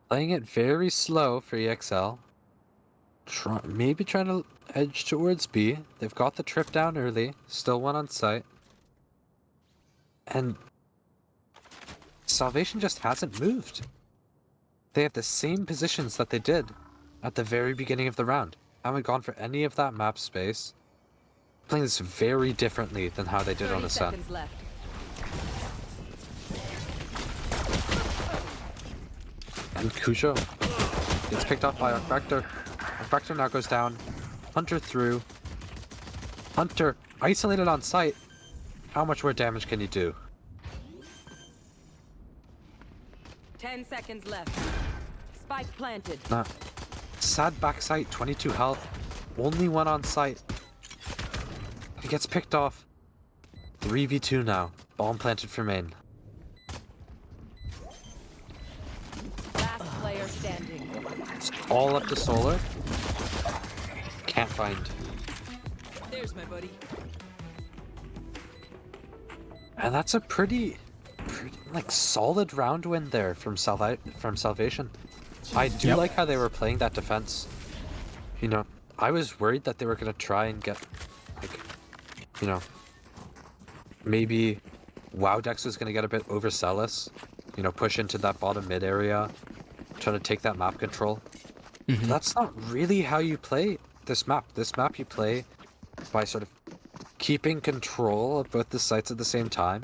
Playing it very slow for EXL. Maybe trying to edge towards B. They've got the trip down early. Still one on site. And Salvation just hasn't moved. They have the same positions that they did at the very beginning of the round. Haven't gone for any of that map space. Playing this very differently than how they did on 30 Ascent. seconds left. And Kusho gets picked up by Okvector. Okvector now goes down. Hunter through. Hunter isolated on site. How much more damage can you do? 10 seconds left. Spike planted. Nah. Sad backside, 22 health. Only one on site. He gets picked off. 3v2 now. Bomb planted for main. Last player standing. It's all up to Solar. Can't find. There's my buddy. And that's a pretty like solid round win there from Salvation. I do Yep. like how they were playing that defense. You know, I was worried that they were gonna try and get like, you know, maybe Wowdex was going to get a bit overzealous, you know, push into that bottom mid area, try to take that map control. But that's not really how you play this map. This map you play by sort of keeping control of both the sites at the same time,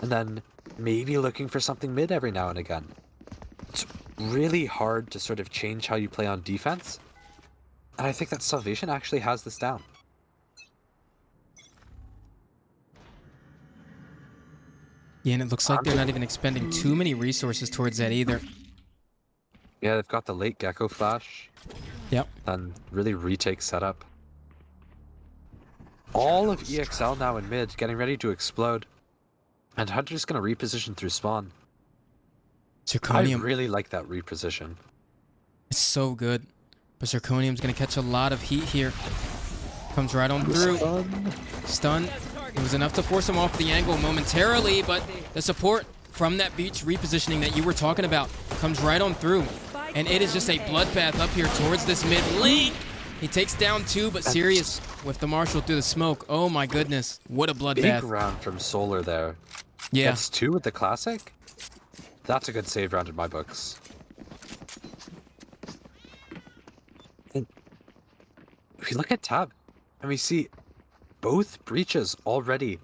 and then maybe looking for something mid every now and again. It's really hard to sort of change how you play on defense, and I think that Salvation actually has this down. Yeah, and it looks like they're not even expending too many resources towards that either. Yeah, they've got the late Gecko flash. Yep. Then really retake setup. All of EXL now in mid, getting ready to explode. And Hunter's gonna reposition through spawn. I Zirconium, really like that reposition. it's so good. But Zirconium's going to catch a lot of heat here. Comes right on through. Stun. It was enough to force him off the angle momentarily, but the support from that beach repositioning that you were talking about comes right on through. And it is just a bloodbath up here towards this mid lane. He takes down 2, but Sirius with the Marshal through the smoke. Oh my goodness. What a Big bloodbath. round from Solar there. Yeah. Gets 2 with the classic. That's a good save round in my books. And if you look at Tab, and we see both breaches already,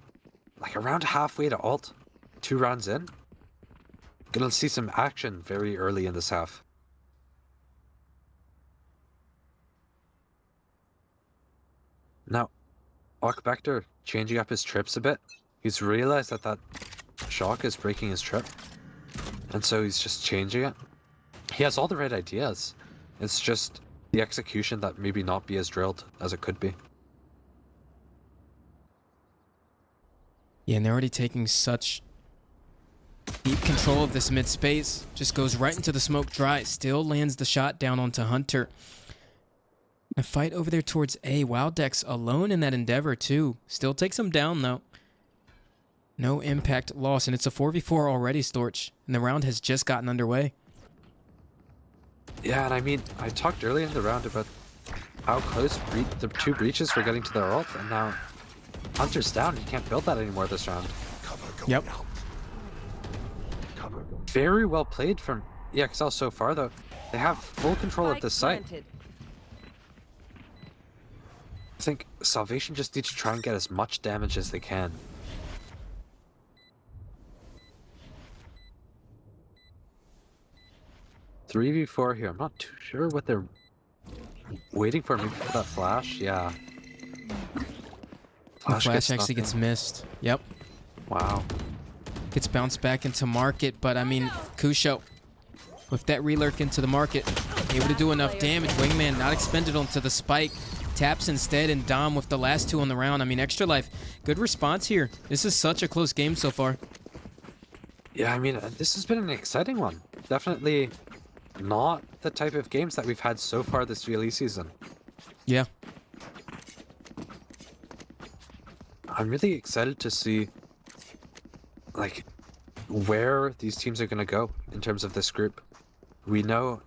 like around halfway to ult, 2 rounds in. Gonna see some action very early in this half. Now, Vector changing up his trips a bit. He's realized that that shock is breaking his trip, and so he's just changing it. He has all the right ideas. It's just the execution that maybe not be as drilled as it could be. Yeah, and they're already taking such deep control of this mid space. Just goes right into the smoke dry. Still lands the shot down onto Hunter. A fight over there towards A. Wilddex alone in that endeavor too. Still takes him down though. No impact loss, and it's a 4v4 already, Storch. And the round has just gotten underway. Yeah, and I mean, I talked earlier in the round about how close the 2 breaches were getting to their ult, and now Hunter's down. He can't build that anymore this round. Yep. Very well played from EXL so far, though. They have full control of this site. I think Salvation just needs to try and get as much damage as they can. "3v4 here. I'm not too sure what they're waiting for. Maybe for that flash? Yeah. The flash gets actually gets missed. Yep. Wow. Gets bounced back into market, but I mean, Kusho, with that relurk into the market, able to do enough damage. Wingman not expended onto the spike. Taps instead, and Dom with the last 2 on the round. I mean, Extra Life, good response here. This is such a close game so far. Yeah, I mean, this has been an exciting one. Definitely not the type of games that we've had so far this VLE season. Yeah. I'm really excited to see, like, where these teams are going to go in terms of this group. We know,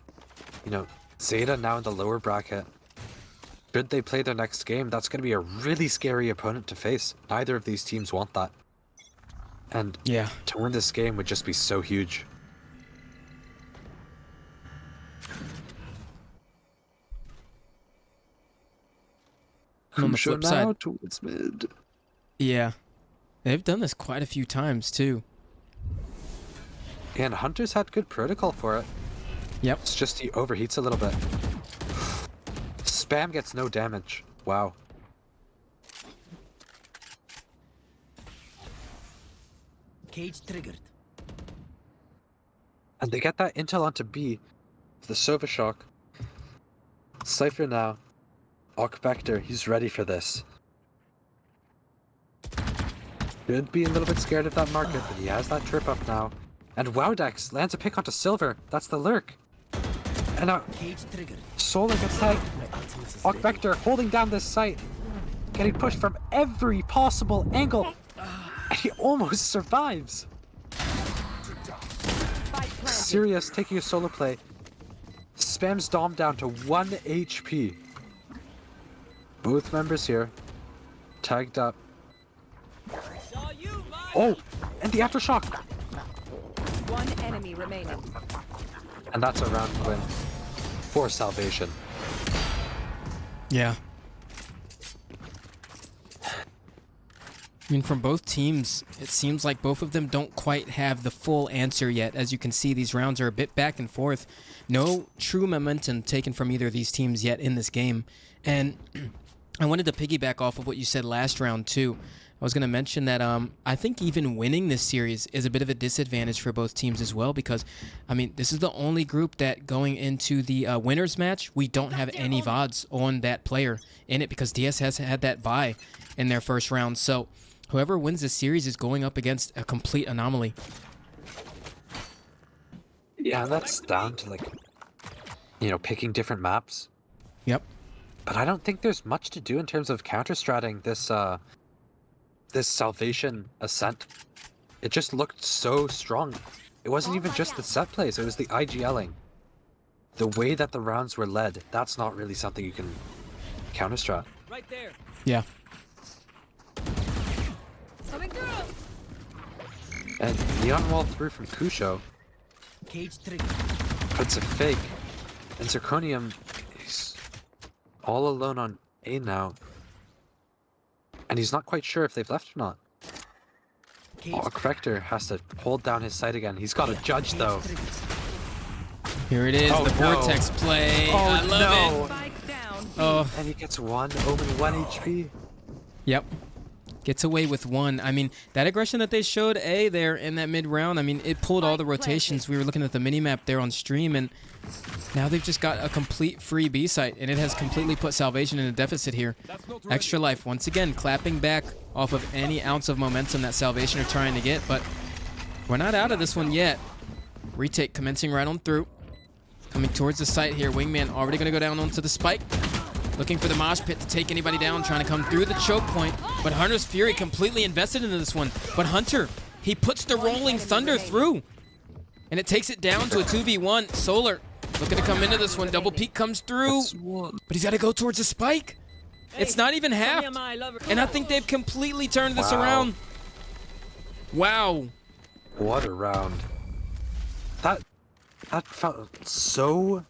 you know, Zeta now in the lower bracket. Should they play their next game, that's going to be a really scary opponent to face. Neither of these teams want that. And Yeah. to win this game would just be so huge. On the flip side, towards mid. yeah, they've done this quite a few times too. And Hunter's had good protocol for it. Yep. It's just he overheats a little bit. Spam gets no damage. Wow. Cage triggered. And they get that intel onto B. The Sova Shock. Cypher now. Vector, he's ready for this. Should be a little bit scared of that market, but he has that trip up now. And Wowdex lands a pick onto Silver. That's the lurk. And now Cage triggered. Solar gets tagged. My ultimate is ready. Vector holding down this site. Getting pushed from every possible angle. And he almost survives. Sirius taking a solo play. Spams Dom down to 1 HP. Both members here. Tagged up. Oh! And the aftershock! One enemy remaining. And that's a round win for Salvation. Yeah. I mean, from both teams, it seems like both of them don't quite have the full answer yet. As you can see, these rounds are a bit back and forth. No true momentum taken from either of these teams yet in this game. And I wanted to piggyback off of what you said last round, too. I was going to mention that I think even winning this series is a bit of a disadvantage for both teams as well because, I mean, this is the only group that going into the winners match, we don't have any VODs on that player in it because DS has had that bye in their first round. So whoever wins this series is going up against a complete anomaly. Yeah, that's down to, like, you know, picking different maps. Yep. But I don't think there's much to do in terms of counter-stratting this, this Salvation Ascent. It just looked so strong. It wasn't even just the set plays, it was the IGLing. The way that the rounds were led, that's not really something you can counter-strat. Right there. Yeah. Coming through. And Neon Wall through from Kusho Cage trigger. puts a fake. And Zirconium is all alone on A now. And he's not quite sure if they've left or not. Vector has to hold down his sight again. He's got a judge though. Here it is, Oh, the no. Vortex play. Oh, I love no. it. Spike down. Oh, And he gets one, only 1 HP. yep. Gets away with one. I mean, that aggression that they showed A there in that mid round, I mean, it pulled all the rotations. We were looking at the minimap there on stream, and now they've just got a complete free B site, and it has completely put Salvation in a deficit here. Extra Life, once again, clapping back off of any ounce of momentum that Salvation are trying to get, but we're not out of this one yet. Retake commencing right on through. Coming towards the site here. Wingman already going to go down onto the spike. Looking for the mosh pit to take anybody down, trying to come through the choke point. But Hunter's Fury completely invested into this one. But Hunter, he puts the Rolling Thunder through. And it takes it down to a 2v1. Solar looking to come into this one. Double peek comes through. But he's got to go towards the spike. It's not even half. And I think they've completely turned this around. Wow. What a round. That felt so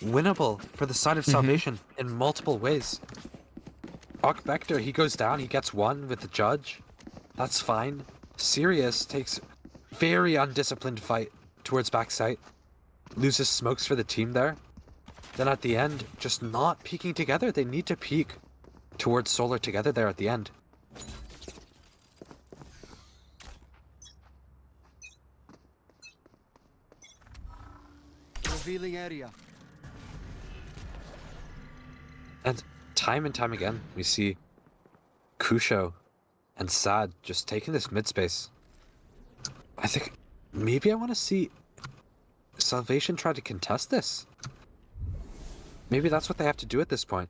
winnable for the side of Salvation in multiple ways. Vector, he goes down, he gets one with the judge. That's fine. Sirius takes very undisciplined fight towards backside. Loses smokes for the team there. Then at the end, just not peeking together. They need to peek towards Solar together there at the end. Revealing area. And time again, we see Kusho and Sad just taking this mid space. I think maybe I want to see Salvation try to contest this. Maybe that's what they have to do at this point.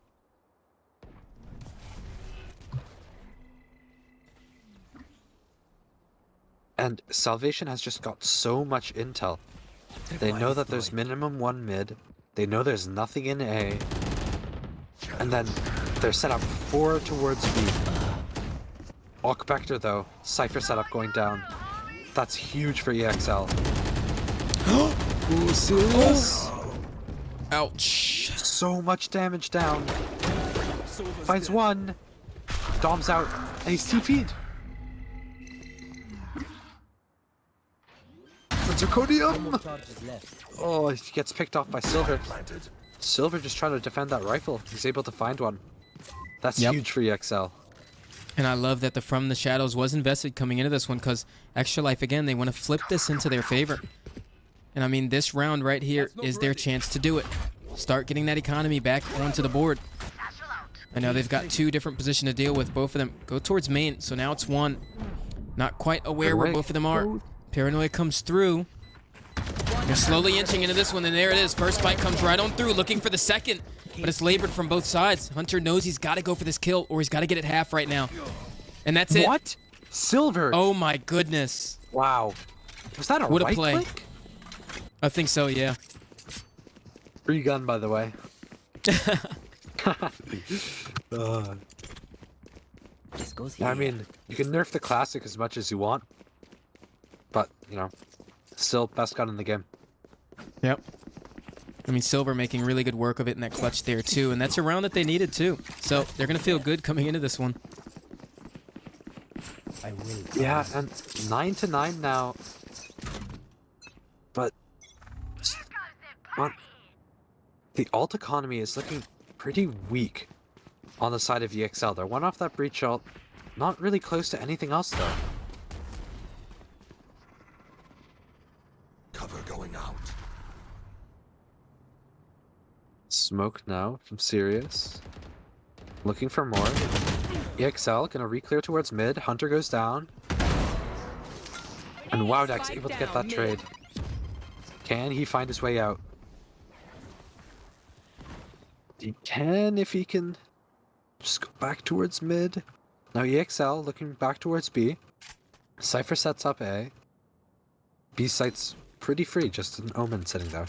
And Salvation has just got so much intel. They know that there's minimum one mid. They know there's nothing in A. And then they're set up 4 towards B. Vector though, Cypher setup going down. That's huge for EXL. Ooh, serious? Ouch. So much damage down. Finds one. Dom's out. And he's TP'd. Zirconium! Charges left. Oh, he gets picked off by Silver. Silver just trying to defend that rifle. He's able to find one. That's huge for EXL. And I love that the From the Shadows was invested coming into this one because Extra Life, again, they want to flip this into their favor. And I mean, this round right here is their chance to do it. Start getting that economy back onto the board. I know they've got 2 different positions to deal with. Both of them go towards main, so now it's 1. Not quite aware where both of them are. Paranoia comes through. They're slowly inching into this one, and there it is. First fight comes right on through, looking for the second. But it's labored from both sides. Hunter knows he's got to go for this kill, or he's got to get it half right now. And that's it. What? Silver! Oh my goodness. Wow. Was that a What a right play. click? I think so, yeah. Free gun, by the way. This goes here. I mean, you can nerf the classic as much as you want, But, you know, still best gun in the game. Yep. I mean, Silver making really good work of it in that clutch there, too. And that's a round that they needed, too. So they're going to feel good coming into this one. I will. Yeah, and 9-9 now. But the ult economy is looking pretty weak on the side of EXL. They're one off that breach ult. Not really close to anything else, though. Cover going out. Smoke now from Sirius. Looking for more. EXL gonna re-clear towards mid. Hunter goes down. And Wowdeck's able to get that trade. Can he find his way out? He can if he can just go back towards mid. Now EXL looking back towards B. Cypher sets up A. B site's pretty free, just an Omen sitting there.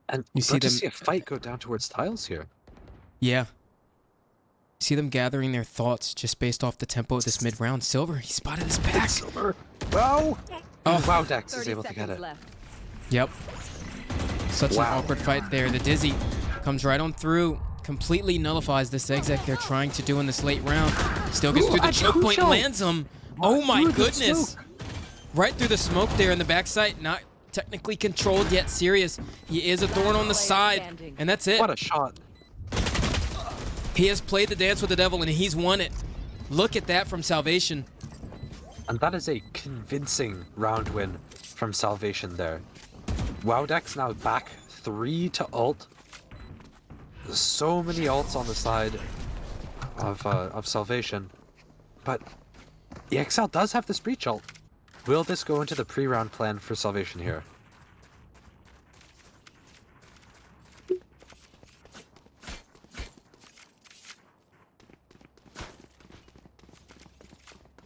And You see them- see a fight go down towards tiles here. Yeah. See them gathering their thoughts just based off the tempo of this mid-round. Silver, he spotted his back. Silver. Wow! Oh. Wowdex is 30 able to get seconds it. left. Yep. Such an Wow. awkward fight there. The Dizzy comes right on through. Completely nullifies the zigzag they're trying to do in this late round. Still gets Ooh, through the a choke point, crucial- lands him. Oh my Through the goodness. smoke. Right through the smoke there in the backside. Not technically controlled yet. Serious. He is a thorn on the side. And that's it. What a shot. He has played the dance with the devil and he's won it. Look at that from Salvation. And that is a convincing round win from Salvation there. Wowdeck's now back 3 to ult. There's so many ults on the side of Salvation. But EXL does have this breach ult. Will this go into the pre-round plan for Salvation here?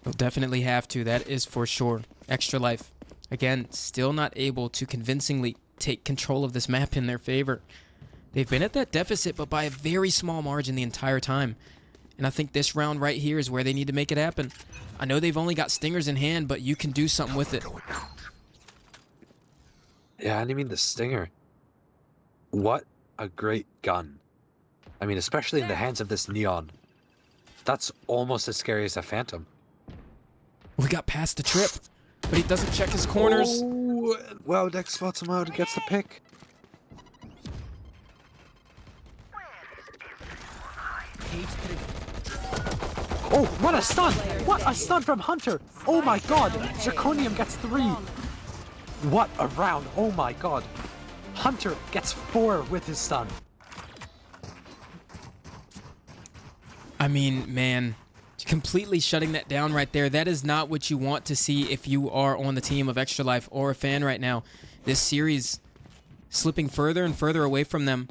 They'll definitely have to, that is for sure. Extra life. Again, still not able to convincingly take control of this map in their favor. They've been at that deficit, but by a very small margin the entire time. And I think this round right here is where they need to make it happen. I know they've only got Stingers in hand, but you can do something with it. Yeah, and I mean the Stinger. What a great gun. I mean, especially in the hands of this Neon. That's almost as scary as a Phantom. We got past the trip, but he doesn't check his corners. Oh, Wowdeck spots him out and gets the pick. Oh, what a stun! What a stun from Hunter! Oh my god! Zirconium gets 3! What a round! Oh my god! Hunter gets 4 with his stun. I mean, man, completely shutting that down right there. That is not what you want to see if you are on the team of Extra Life or a fan right now. This series slipping further and further away from them.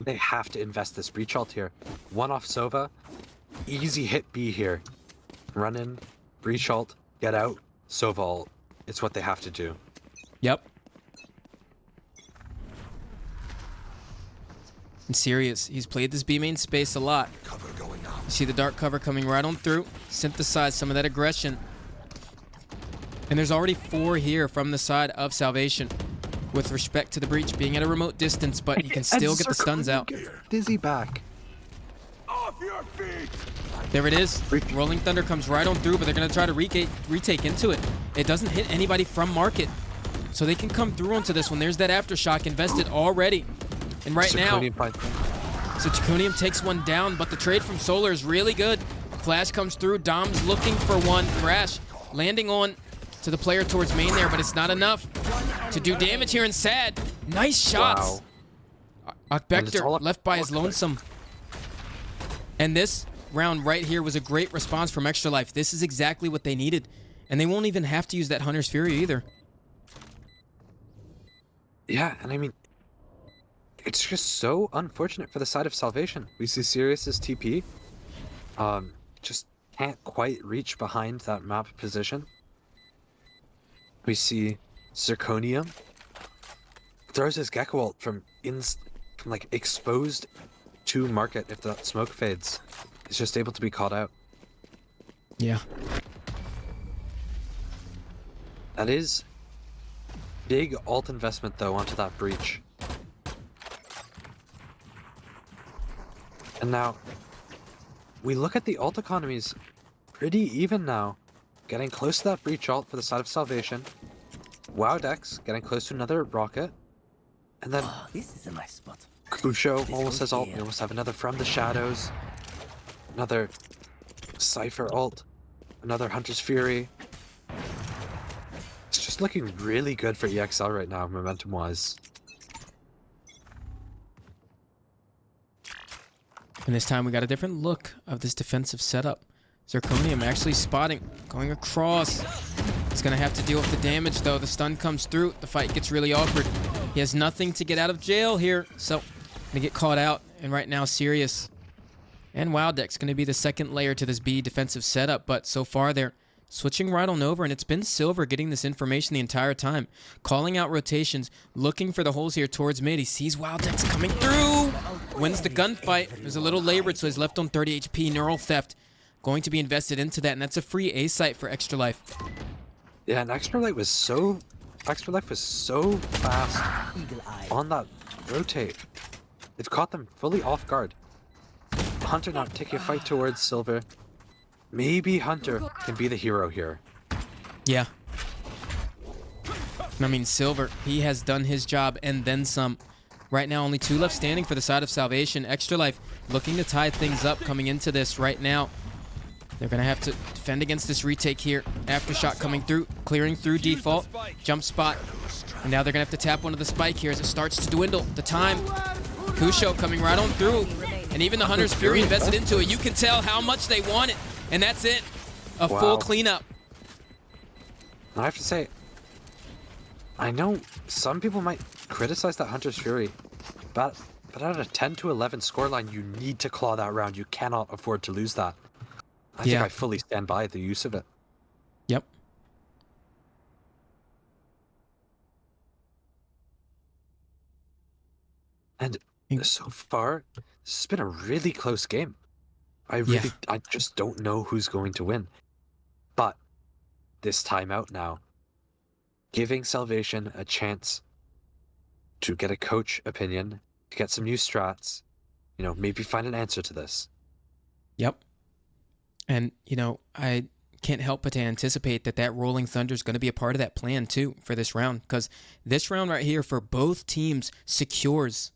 They have to invest this breach ult here. One off Sova. Easy hit B here. Run in, breach ult, get out, Sova ult. It's what they have to do. Yep. And Sirius, he's played this B main space a lot. Cover going out. You see the dark cover coming right on through. Synthesize some of that aggression. And there's already 4 here from the side of Salvation. With respect to the breach being at a remote distance, but he can still get the stuns out. Dizzy back. Off your feet! There it is. Rolling Thunder comes right on through, but they're going to try to retake into it. It doesn't hit anybody from market. So they can come through onto this one. There's that Aftershock invested already. And right now, so Draconium takes one down, but the trade from Solar is really good. Flash comes through. Dom's looking for one. Crash landing on to the player towards main there, but it's not enough to do damage here. And Sad, nice shots. Wow. Akbekter left by his lonesome. And this round right here was a great response from Extra Life. This is exactly what they needed. And they won't even have to use that Hunter's Fury either. Yeah, and I mean, it's just so unfortunate for the side of Salvation. We see Sirius's TP. Just can't quite reach behind that map position. We see Zirconium throws his Gecko ult from like exposed to market. If that smoke fades, he's just able to be caught out. Yeah. That is big ult investment though onto that breach. And now we look at the ult economies pretty even now. Getting close to that breach ult for the side of Salvation. WoW Dex getting close to another rocket. And then This is a nice spot. Kusho almost has ult. We almost have another From the Shadows. Another Cypher ult. Another Hunter's Fury. It's just looking really good for EXL right now, momentum-wise. And this time we got a different look of this defensive setup. Zirconium actually spotting, going across. He's gonna have to deal with the damage though. The stun comes through, the fight gets really awkward. He has nothing to get out of jail here, so gonna get caught out. And right now, Sirius and WildDeck's gonna be the second layer to this B defensive setup, but so far they're switching right on over, and it's been Silver getting this information the entire time. Calling out rotations, looking for the holes here towards mid. He sees WildDeck's coming through, wins the gunfight. There's a little labored, so he's left on 30 HP. Neural Theft going to be invested into that, and that's a free A site for Extra Life. Yeah, and Extra Life was so fast on that rotate. It caught them fully off guard. Hunter now taking a fight towards Silver. Maybe Hunter can be the hero here. Yeah. I mean, Silver, he has done his job and then some. Right now, only 2 left standing for the side of Salvation. Extra Life looking to tie things up coming into this right now. They're going to have to defend against this retake here. Aftershock coming through, clearing through default. Jump spot. And now they're going to have to tap one of the spike here as it starts to dwindle. The time. Kusho coming right on through. And even the Hunter's Fury invested into it. You can tell how much they want it. And that's it. A full cleanup. I have to say, I know some people might criticize that Hunter's Fury, but at a 10 to 11 scoreline, you need to claw that round. You cannot afford to lose that. I think I fully stand by the use of it. Yep. And so far, this has been a really close game. I just don't know who's going to win. But this timeout now, giving Salvation a chance to get a coach opinion, to get some new strats, maybe find an answer to this. Yep. And, I can't help but to anticipate that Rolling Thunder is going to be a part of that plan, too, for this round. Because this round right here for both teams secures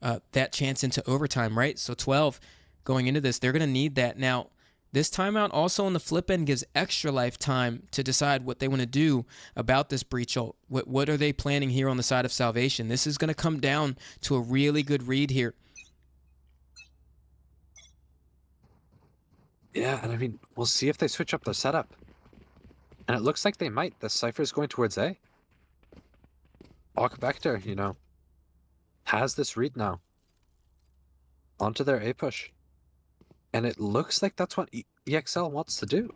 that chance into overtime, right? So 12 going into this, they're going to need that. Now, this timeout also on the flip end gives Extra Life time to decide what they want to do about this breach ult. What are they planning here on the side of Salvation? This is going to come down to a really good read here. Yeah, and I mean, we'll see if they switch up their setup. And it looks like they might. The Cypher is going towards A. Vector, has this read now. Onto their A push. And it looks like that's what EXL wants to do.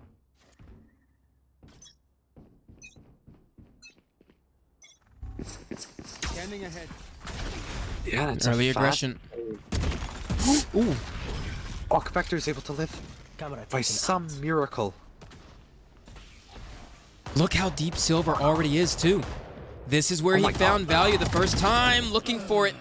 Standing ahead. Yeah, it's Early aggression. Ooh. Vector is able to live by some miracle. Look how deep Silver already is, too. This is where he found value the first time, looking for it.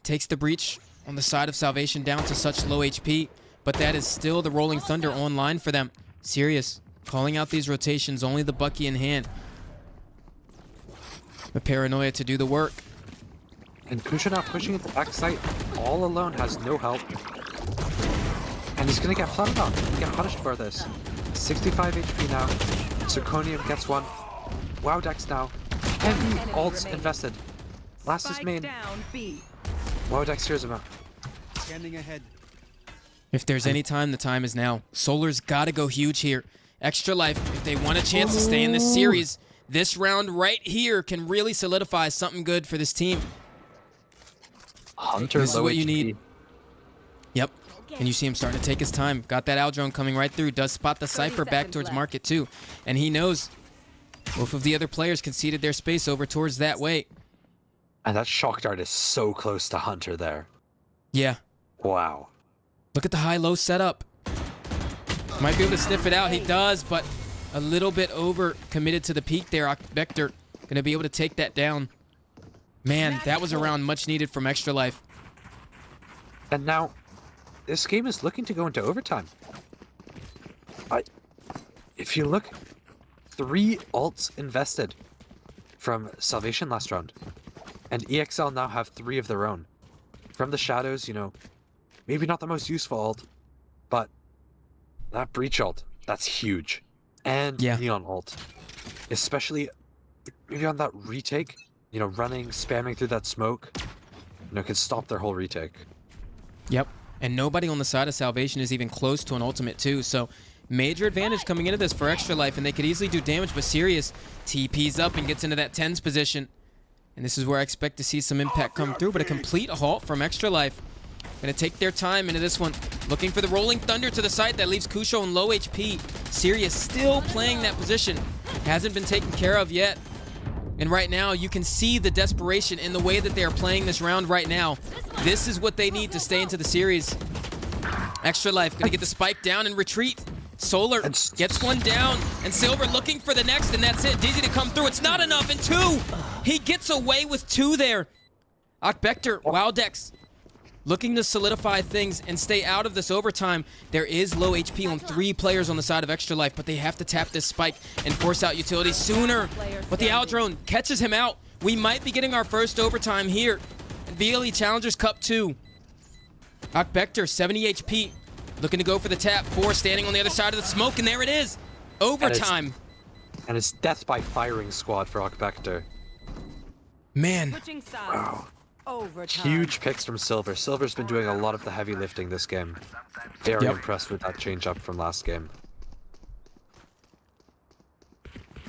Takes the breach on the side of Salvation down to such low HP, but that is still the Rolling Thunder online for them. Sirius calling out these rotations, only the Bucky in hand. The Paranoia to do the work. And Kusha now pushing at the backside all alone, has no help. And he's gonna get flooded on, get punished for this. 65 HP now. Zirconium gets one. WoW Dex now. Heavy ults invested. Last is main. WoW Dex hears him out. Standing ahead. If there's any time, the time is now. Solar's gotta go huge here. Extra Life, if they want a chance to stay in this series, this round right here can really solidify something good for this team. Hunter, this is low what you HP. need. Yep. And you see him starting to take his time. Got that Aldrone coming right through. Does spot the Cypher back towards market too. And he knows Both of the other players conceded their space over towards that way. And that shock dart is so close to Hunter there. Yeah. Wow. Look at the high-low setup. Might be able to sniff it out. He does, but a little bit over committed to the peak there. Vector going to be able to take that down. Man, that was a round much needed from Extra Life. And now, this game is looking to go into overtime. If you look, 3 ults invested from Salvation last round. And EXL now have 3 of their own. From the shadows, you know, maybe not the most useful ult, but that breach ult, that's huge. And Neon ult. Especially maybe on that retake, you know, running, spamming through that smoke, you know, can stop their whole retake. Yep. And nobody on the side of Salvation is even close to an ultimate too, so major advantage coming into this for Extra Life, and they could easily do damage, but Sirius TP's up and gets into that 10s position. And this is where I expect to see some impact come through, but a complete halt from Extra Life. Gonna take their time into this one. Looking for the Rolling Thunder to the side that leaves Kusho in low HP. Sirius still playing that position. Hasn't been taken care of yet. And right now, you can see the desperation in the way that they are playing this round right now. This is what they need to stay into the series. Extra Life gonna get the spike down and retreat. Solar gets one down, and Silver looking for the next, and that's it. Dizzy to come through. It's not enough, and 2. He gets away with 2 there. Akbekter, Wowdex, looking to solidify things and stay out of this overtime. There is low HP on 3 players on the side of Extra Life, but they have to tap this spike and force out utility sooner. But the Aldrone catches him out. We might be getting our first overtime here. VLE Challengers Cup 2. Akbekter, 70 HP. Looking to go for the tap. 4 standing on the other side of the smoke, and there it is. Overtime. And it's death by firing squad for Akbekter. Man. Wow. Overtime. Huge picks from Silver. Silver's been doing a lot of the heavy lifting this game. Very impressed with that change up from last game.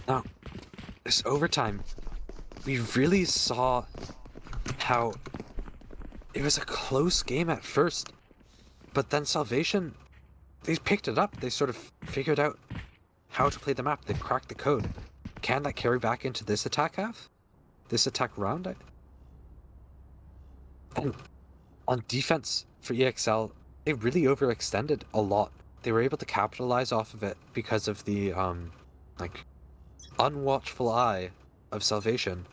Now, this overtime, we really saw how it was a close game at first. But then Salvation, they picked it up. They sort of figured out how to play the map. They cracked the code. Can that carry back into this attack half? This attack round? And on defense for EXL, they really overextended a lot. They were able to capitalize off of it because of the, like, unwatchful eye of Salvation.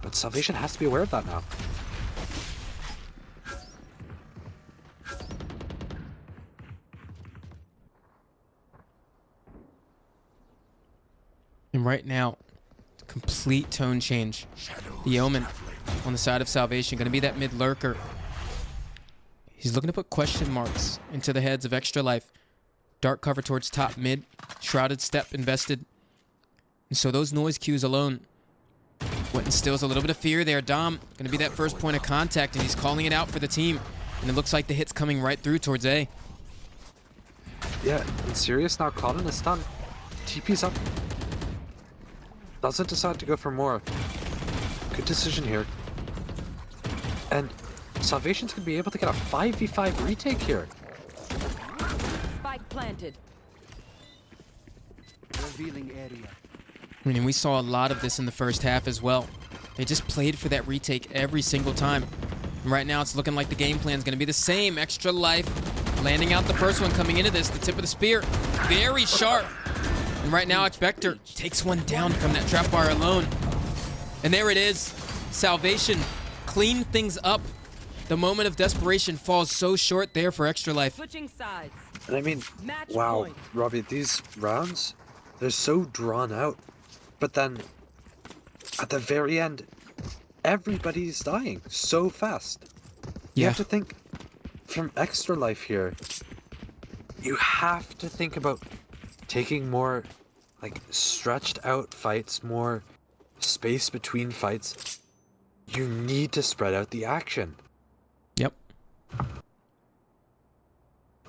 But Salvation has to be aware of that now. And right now, complete tone change. The Omen on the side of Salvation, going to be that mid lurker. He's looking to put question marks into the heads of Extra Life. Dark cover towards top mid. Shrouded step invested. And so those noise cues alone, what instills a little bit of fear there. Dom, going to be that first point of contact, and he's calling it out for the team. And it looks like the hit's coming right through towards A. Yeah, and Sirius now caught in a stun. TP's up. Doesn't decide to go for more. Good decision here. And Salvation's gonna be able to get a 5v5 retake here. Spike planted. Revealing area. I mean, we saw a lot of this in the first half as well. They just played for that retake every single time. And right now, it's looking like the game plan is going to be the same. Extra Life landing out the first one coming into this. The tip of the spear. Very sharp. And right now, Vector takes one down from that trap bar alone. And there it is. Salvation clean things up. The moment of desperation falls so short there for Extra Life. Switching sides. And I mean, Match wow, point. Robbie, these rounds, they're so drawn out. But then, at the very end, everybody's dying so fast. You have to think, from Extra Life here, you have to think about taking more, like, stretched out fights, more space between fights. You need to spread out the action. Yep.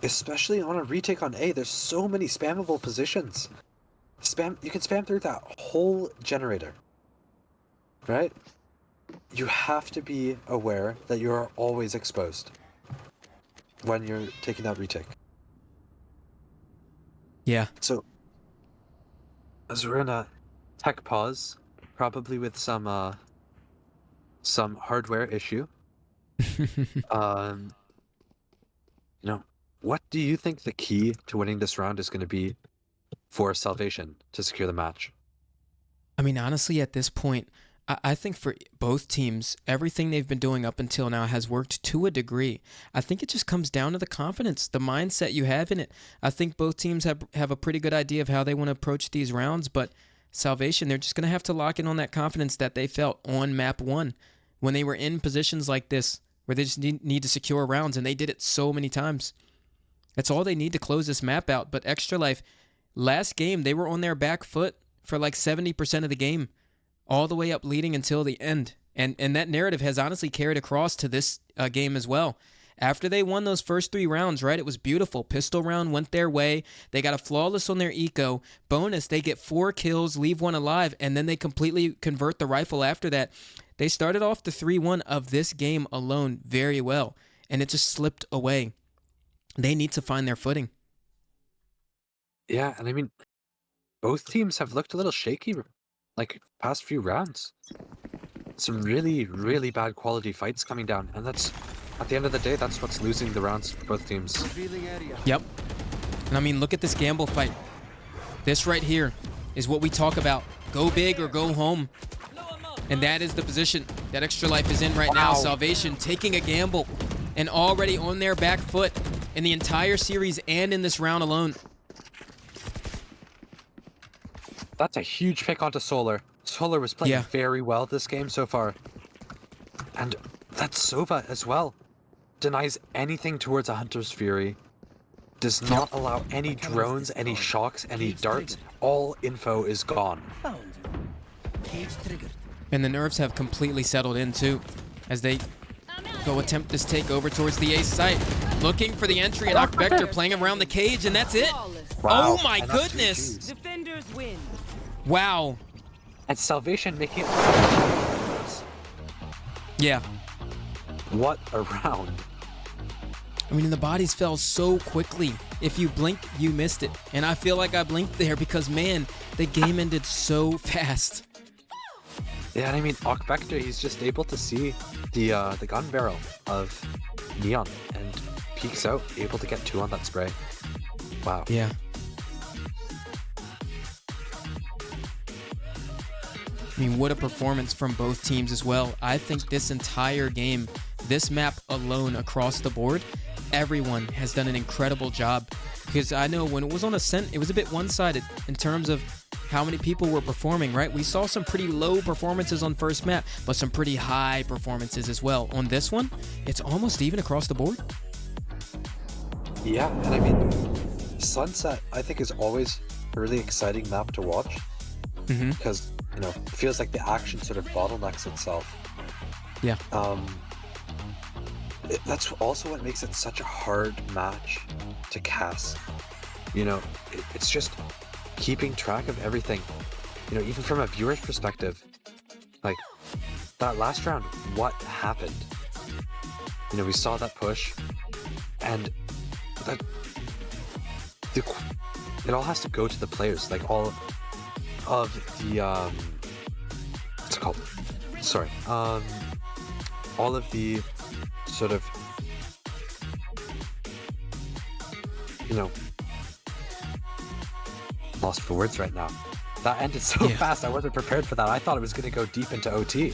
Especially on a retake on A, there's so many spammable positions. You can spam through that whole generator. Right? You have to be aware that you are always exposed when you're taking that retake. Yeah. So, as we're in a tech pause, probably with some hardware issue. Um, what do you think the key to winning this round is going to be for Salvation to secure the match? I mean, honestly, at this point, I think for both teams, everything they've been doing up until now has worked to a degree. I think it just comes down to the confidence, the mindset you have in it. I think both teams have a pretty good idea of how they want to approach these rounds, but Salvation, they're just going to have to lock in on that confidence that they felt on map 1 when they were in positions like this where they just need to secure rounds, and they did it so many times. That's all they need to close this map out. But Extra Life, last game, they were on their back foot for like 70% of the game, all the way up leading until the end. And that narrative has honestly carried across to this game as well. After they won those first 3 rounds, right, it was beautiful. Pistol round went their way. They got a flawless on their eco. Bonus, they get 4 kills, leave 1 alive, and then they completely convert the rifle after that. They started off the 3-1 of this game alone very well, and it just slipped away. They need to find their footing. Yeah, and I mean, both teams have looked a little shaky, like, past few rounds. Some really, really bad quality fights coming down, and that's, at the end of the day, that's what's losing the rounds for both teams. Revealing area. Yep. And I mean, look at this gamble fight. This right here is what we talk about. Go big or go home. And that is the position that Extra Life is in right now. Salvation taking a gamble and already on their back foot in the entire series and in this round alone. That's a huge pick onto Solar. Solar was playing very well this game so far. And that Sova as well denies anything towards a Hunter's Fury. Does not allow any drones, any shocks, any darts. All info is gone. And the nerves have completely settled in too, as they go attempt this takeover towards the A site. Looking for the entry, and Vector playing around the cage, and that's it. Wow. Oh my goodness. Defenders win. Wow. And Salvation making it. Yeah. What a round. I mean, the bodies fell so quickly. If you blink, you missed it. And I feel like I blinked there because, man, the game ended so fast. Yeah, and I mean, Vector, he's just able to see the gun barrel of Neon and peeks out, able to get 2 on that spray. Wow. Yeah. I mean, what a performance from both teams as well. I think this entire game, this map alone across the board, everyone has done an incredible job. Because I know when it was on Ascent, it was a bit one-sided in terms of how many people were performing, right? We saw some pretty low performances on first map, but some pretty high performances as well. On this one, it's almost even across the board. Yeah, and I mean, Sunset, I think, is always a really exciting map to watch. Because, you know, it feels like the action sort of bottlenecks itself. Yeah. That's also what makes it such a hard match to cast. You know, it's just keeping track of everything. You know, even from a viewer's perspective, like that last round, what happened? You know, we saw that push, and that it all has to go to the players. Like all of the what's it called? Sorry, all of the sort of, you know, lost for words right now. That ended so fast. I wasn't prepared for that. I thought it was going to go deep into OT.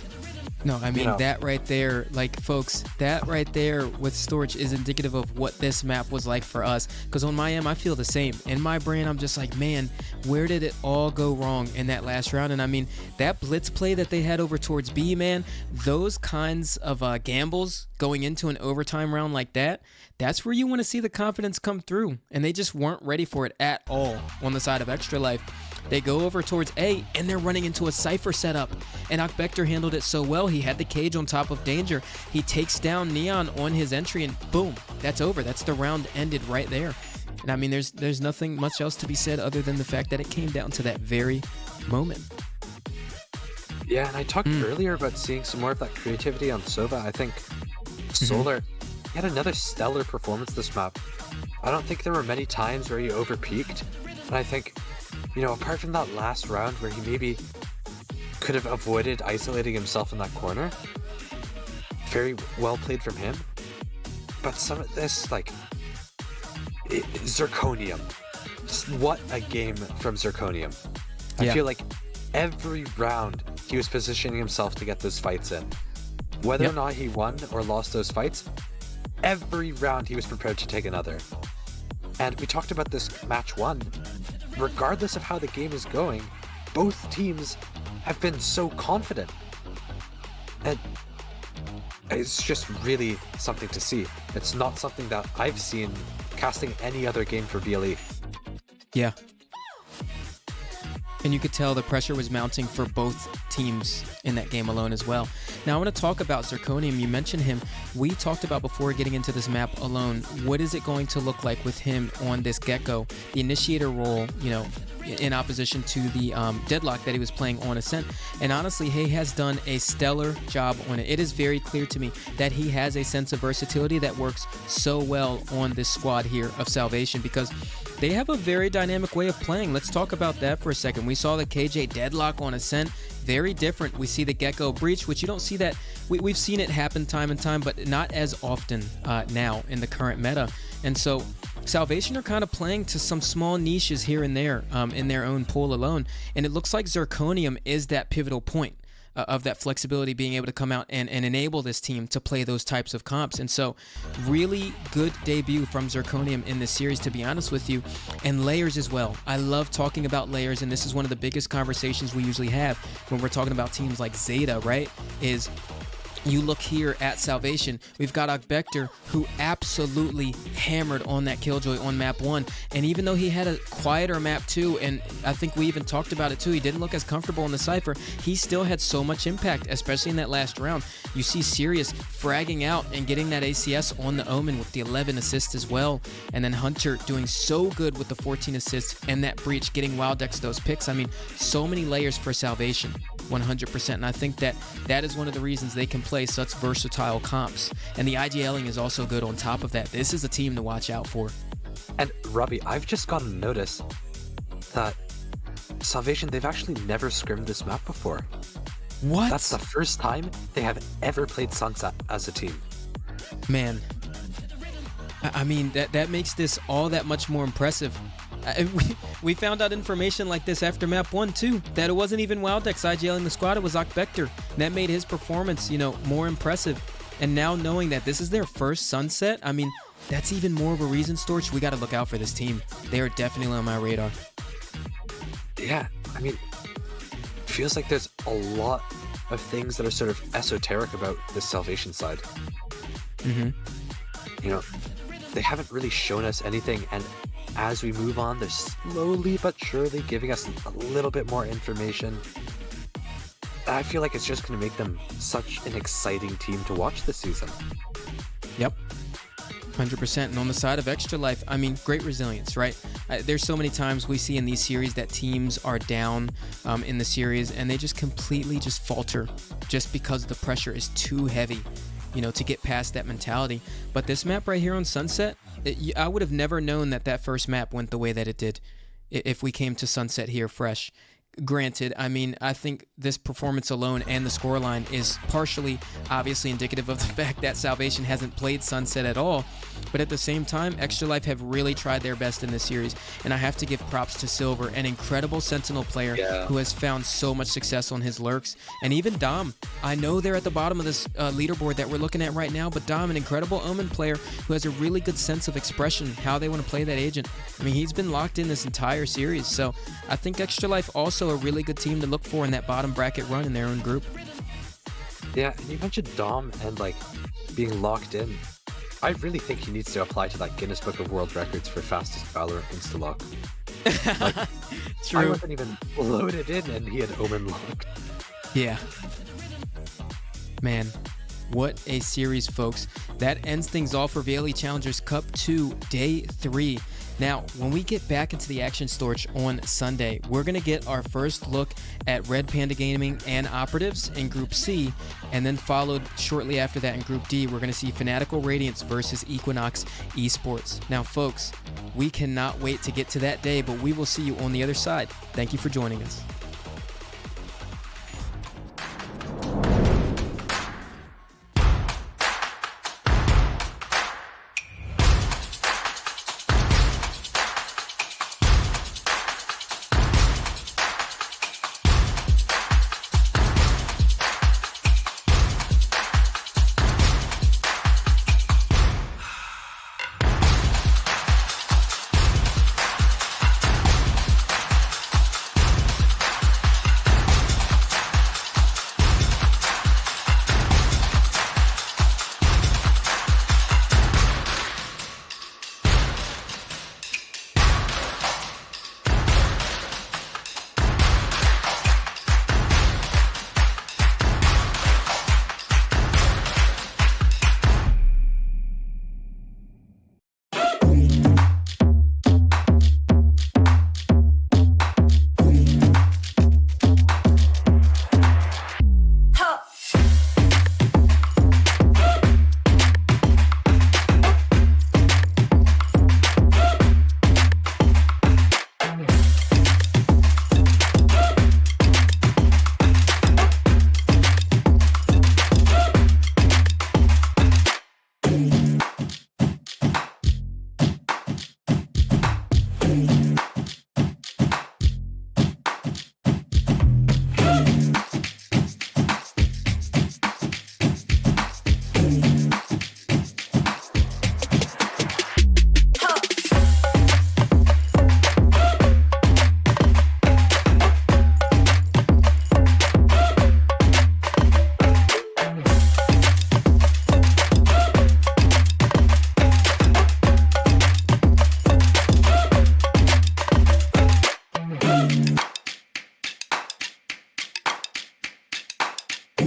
No, I mean, You know. that right there, like, folks, that right there with Storch is indicative of what this map was like for us. Because on my end, I feel the same. In my brain, I'm just like, man, where did it all go wrong in that last round? And I mean, that blitz play that they had over towards B, man, those kinds of gambles going into an overtime round like that, that's where you want to see the confidence come through. And they just weren't ready for it at all on the side of Extra Life. They go over towards A, and they're running into a Cypher setup. And Vector handled it so well. He had the cage on top of Danger. He takes down Neon on his entry, and boom, that's over. That's the round ended right there. And I mean, there's nothing much else to be said other than the fact that it came down to that very moment. Yeah, and I talked earlier about seeing some more of that creativity on Sova. I think Solar had another stellar performance this map. I don't think there were many times where he overpeaked. And I think, you know, apart from that last round where he maybe could have avoided isolating himself in that corner. Very well played from him. But some of this, like, Zirconium. What a game from Zirconium. I feel like every round he was positioning himself to get those fights in. Whether or not he won or lost those fights, every round he was prepared to take another. And we talked about this match 1. Regardless of how the game is going, both teams have been so confident. And it's just really something to see. It's not something that I've seen casting any other game for VLE. Yeah. And you could tell the pressure was mounting for both teams in that game alone as well. Now, I want to talk about Zirconium. You mentioned him. We talked about before getting into this map alone, what is it going to look like with him on this Gecko? The initiator role, you know, in opposition to the deadlock that he was playing on Ascent. And honestly, he has done a stellar job on it. It is very clear to me that he has a sense of versatility that works so well on this squad here of Salvation, because they have a very dynamic way of playing. Let's talk about that for a second. We saw the KJ deadlock on Ascent. Very different. We see the Gecko breach, which you don't see that. We've seen it happen time and time, but not as often now in the current meta. And so Salvation are kind of playing to some small niches here and there in their own pool alone. And it looks like Zirconium is that pivotal point of that flexibility, being able to come out and enable this team to play those types of comps. And so really good debut from Zirconium in this series, to be honest with you. And layers as well. I love talking about layers, and this is one of the biggest conversations we usually have when we're talking about teams like Zeta, right? Is you look here at Salvation, we've got Akbekter, who absolutely hammered on that Killjoy on map 1. And even though he had a quieter map 2, and I think we even talked about it too, he didn't look as comfortable in the Cypher, he still had so much impact, especially in that last round. You see Sirius fragging out and getting that ACS on the Omen with the 11 assists as well. And then Hunter doing so good with the 14 assists and that breach, getting Wildex those picks. I mean, so many layers for Salvation, 100%. And I think that that is one of the reasons they can play such versatile comps. And the IGLing is also good on top of that. This is a team to watch out for. And Robbie, I've just gotten notice that Salvation, they've actually never scrimmed this map before. What? That's the first time they have ever played Sunset as a team. Man, I mean, that makes this all that much more impressive. We found out information like this after map 1 too, that it wasn't even Wildex IGLing the squad, it was Akbekter. That made his performance, you know, more impressive. And now knowing that this is their first Sunset, I mean, that's even more of a reason, Storch, we got to look out for this team. They are definitely on my radar. Yeah, I mean, it feels like there's a lot of things that are sort of esoteric about this Salvation side. You know, they haven't really shown us anything, and as we move on, they're slowly but surely giving us a little bit more information. I feel like it's just going to make them such an exciting team to watch this season. Yep. 100%. And on the side of Extra Life, I mean, great resilience, right? There's so many times we see in these series that teams are down in the series and they just completely just falter just because the pressure is too heavy, you know, to get past that mentality. But this map right here on Sunset, I would have never known that that first map went the way that it did if we came to Sunset here fresh. Granted, I mean, I think this performance alone and the scoreline is partially obviously indicative of the fact that Salvation hasn't played Sunset at all. But at the same time, Extra Life have really tried their best in this series. And I have to give props to Silver, an incredible Sentinel player who has found so much success on his lurks. And even Dom, I know they're at the bottom of this leaderboard that we're looking at right now, but Dom, an incredible Omen player who has a really good sense of expression, how they want to play that agent. I mean, he's been locked in this entire series. So I think Extra Life also a really good team to look for in that bottom bracket run in their own group. Yeah, and you mentioned Dom and like being locked in. I really think he needs to apply to that Guinness Book of World Records for fastest Valorant insta-lock. Like, True. I wasn't even loaded in and he had Omen locked. Yeah. Man, what a series, folks. That ends things off for VLE Challengers Cup 2, Day 3. Now, when we get back into the action, Storch, on Sunday, we're going to get our first look at Red Panda Gaming and Operatives in Group C, and then followed shortly after that in Group D, we're going to see Fanatical Radiance versus Equinox Esports. Now, folks, we cannot wait to get to that day, but we will see you on the other side. Thank you for joining us.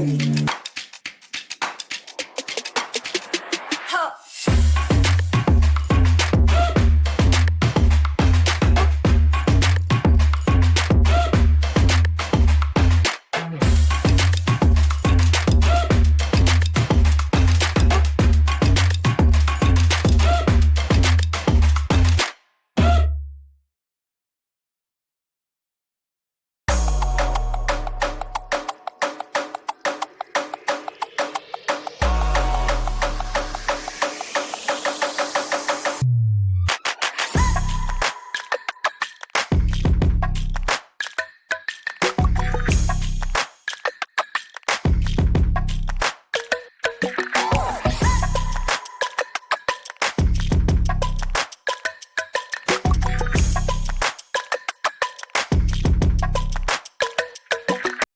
Reloading.